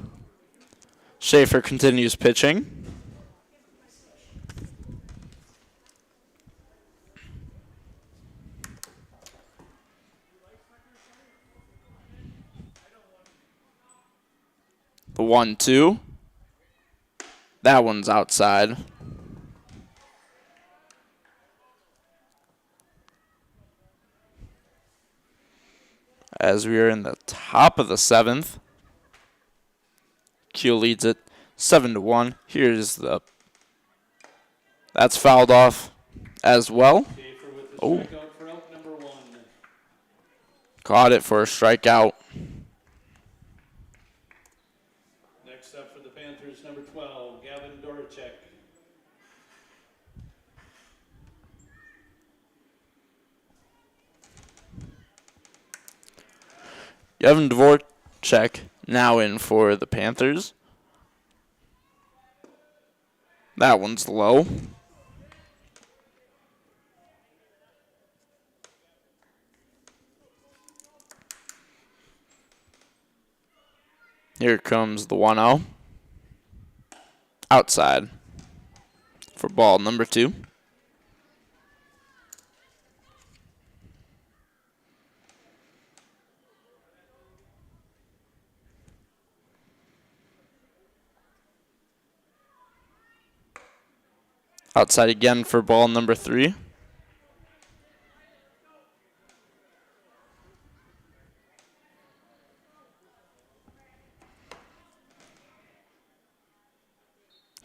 Schaefer continues pitching. The 1-2. That one's outside. As we are in the top of the 7th. Kiel leads it 7-1. Here's the... That's fouled off as well. Oh. Caught it for a strikeout. Next up for the Panthers, number 12, Gavin Doracek. Gavin Dvorak now in for the Panthers. That one's low. Here comes the 1-0. Outside for ball number 2. Outside again for ball number 3.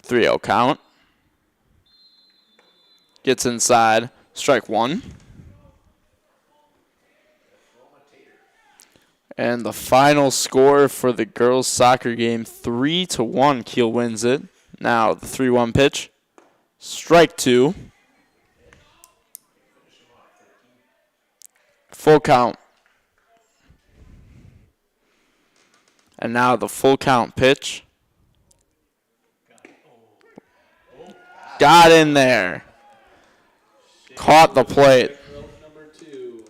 Three-0 count. Gets inside. Strike 1. And the final score for the girls' soccer game, 3-1. Kiel wins it. Now the 3-1 pitch. Strike 2. Full count. And now the full count pitch. Got in there. Caught the plate. Number 2.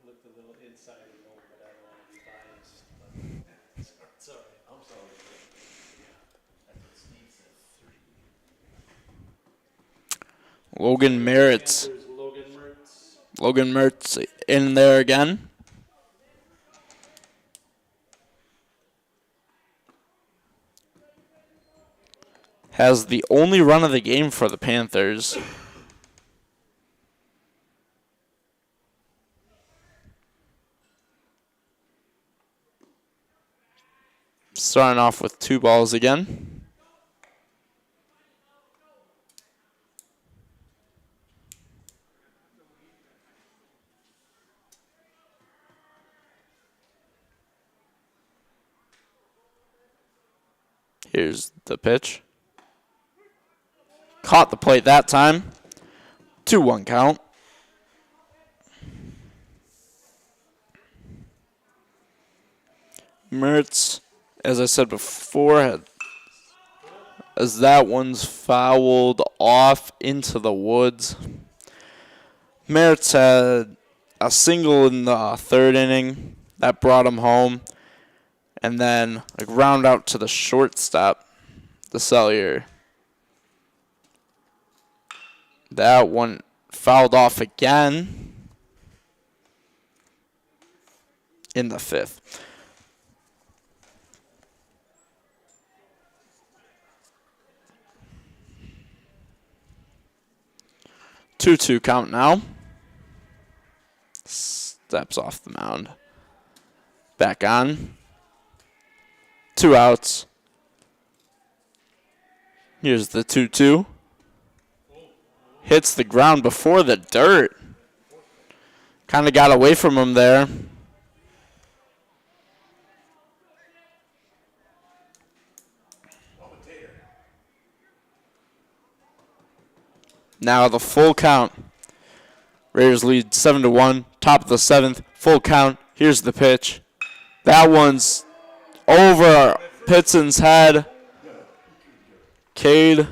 Looked a little inside and over, but I don't want to be biased. Sorry, I'm sorry. Yeah, that's what Steve said, 3. Logan Merritt's. Logan Mertz in there again. Has the only run of the game for the Panthers. Starting off with 2 balls again. Here's the pitch. Caught the plate that time. 2-1 count. Mertz, as I said before, as that one's fouled off into the woods. Mertz had a single in the 3rd inning that brought him home. And then a ground out to the shortstop, the Cellier. That one fouled off again in the 5th. Two-two count now. Steps off the mound. Back on. 2 outs. Here's the 2-2. Hits the ground before the dirt. Kind of got away from him there. Now the full count. Raiders lead 7-1. Top of the 7th. Full count. Here's the pitch. That one's over Pitson's head. Cade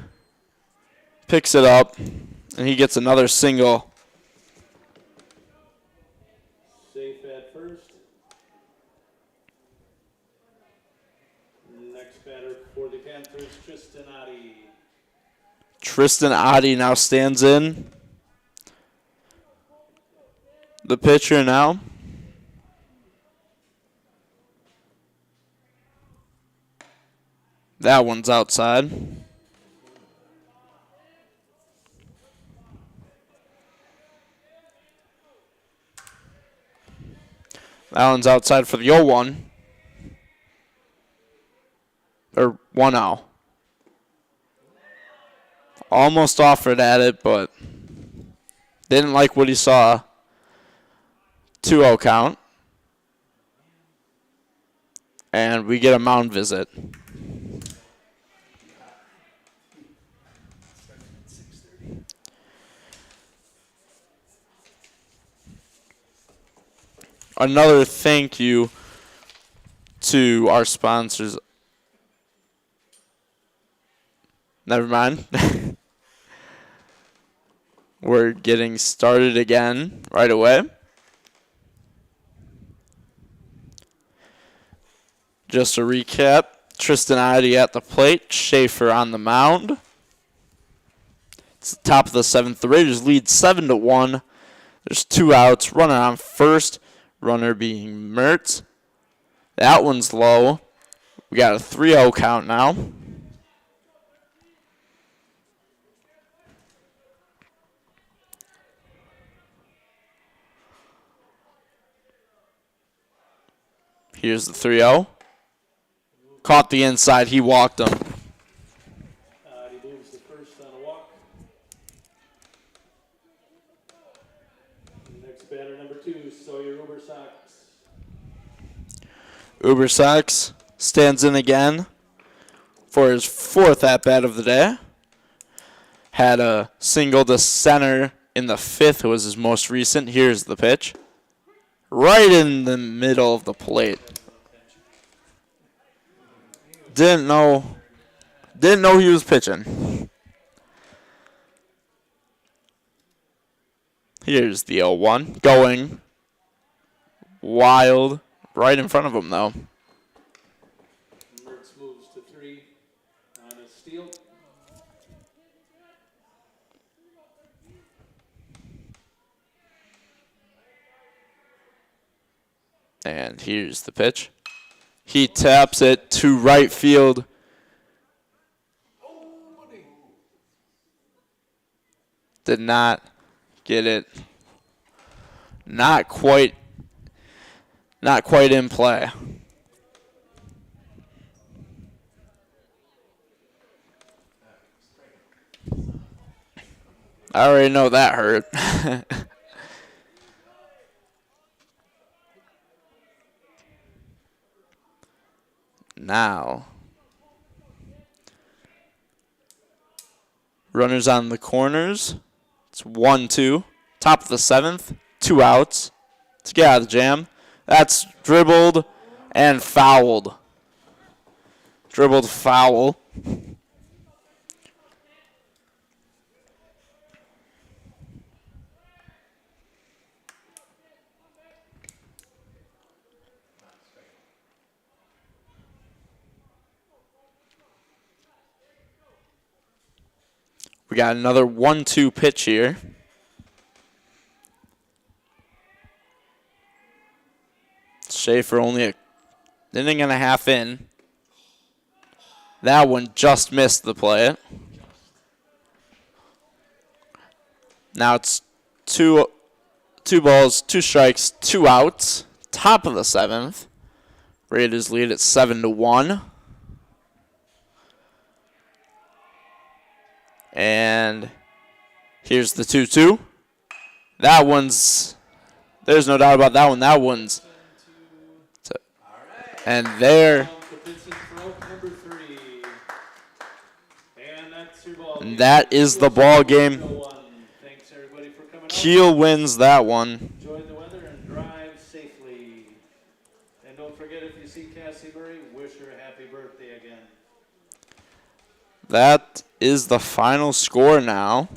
picks it up, and he gets another single. Safe at first. Next batter for the Panthers, Tristan Oddie now stands in. The pitcher now. That one's outside. That one's outside for the 0-1. Or 1-0. Almost offered at it, but didn't like what he saw. 2-0 count. And we get a mound visit. Another thank you to our sponsors. Never mind. We're getting started again right away. Just a recap. Tristan Idy at the plate. Schaefer on the mound. It's the top of the 7th. The Raiders lead 7-1. There's 2 outs. Runner on first. Runner being Mertz. That one's low. We got a 3-0 count now. Here's the 3-0. Caught the inside. He walked him. He moves the first on a walk. Next batter, number 2, Sawyer Ubersax stands in again for his 4th at-bat of the day. Had a single to center in the 5th. It was his most recent. Here's the pitch. Right in the middle of the plate. Didn't know he was pitching. Here's the 0-1. Going wild. Right in front of him, though. Mertz moves to 3 on a steal. And here's the pitch. He taps it to right field. Did not get it. Not quite in play. I already know that hurt. Now, runners on the corners. It's 1-2. Top of the 7th. 2 outs. Let's get out of the jam. That's dribbled and fouled. Dribbled foul. We got another 1-2 pitch here. Schaefer only an inning and a half in. That one just missed the plate. Now it's two balls, 2 strikes, 2 outs. Top of the 7th. Raiders lead at 7-1. And here's the 2-2. That one's, there's no doubt about that one. That one's, and there, and that is the ball game. Kiel wins that one. Enjoy the weather and drive safely. That is the final score now.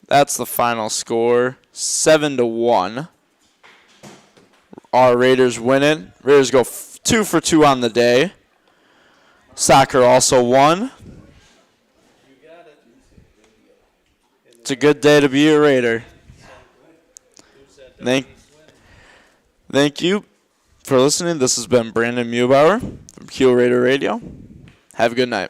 That's the final score, 7-1. Our Raiders win it. Raiders go 2 for 2 on the day. Soccer also won. It's a good day to be a Raider. Thank you for listening. This has been Brandon Muhlbauer from Kiel Raider Radio. Have a good night.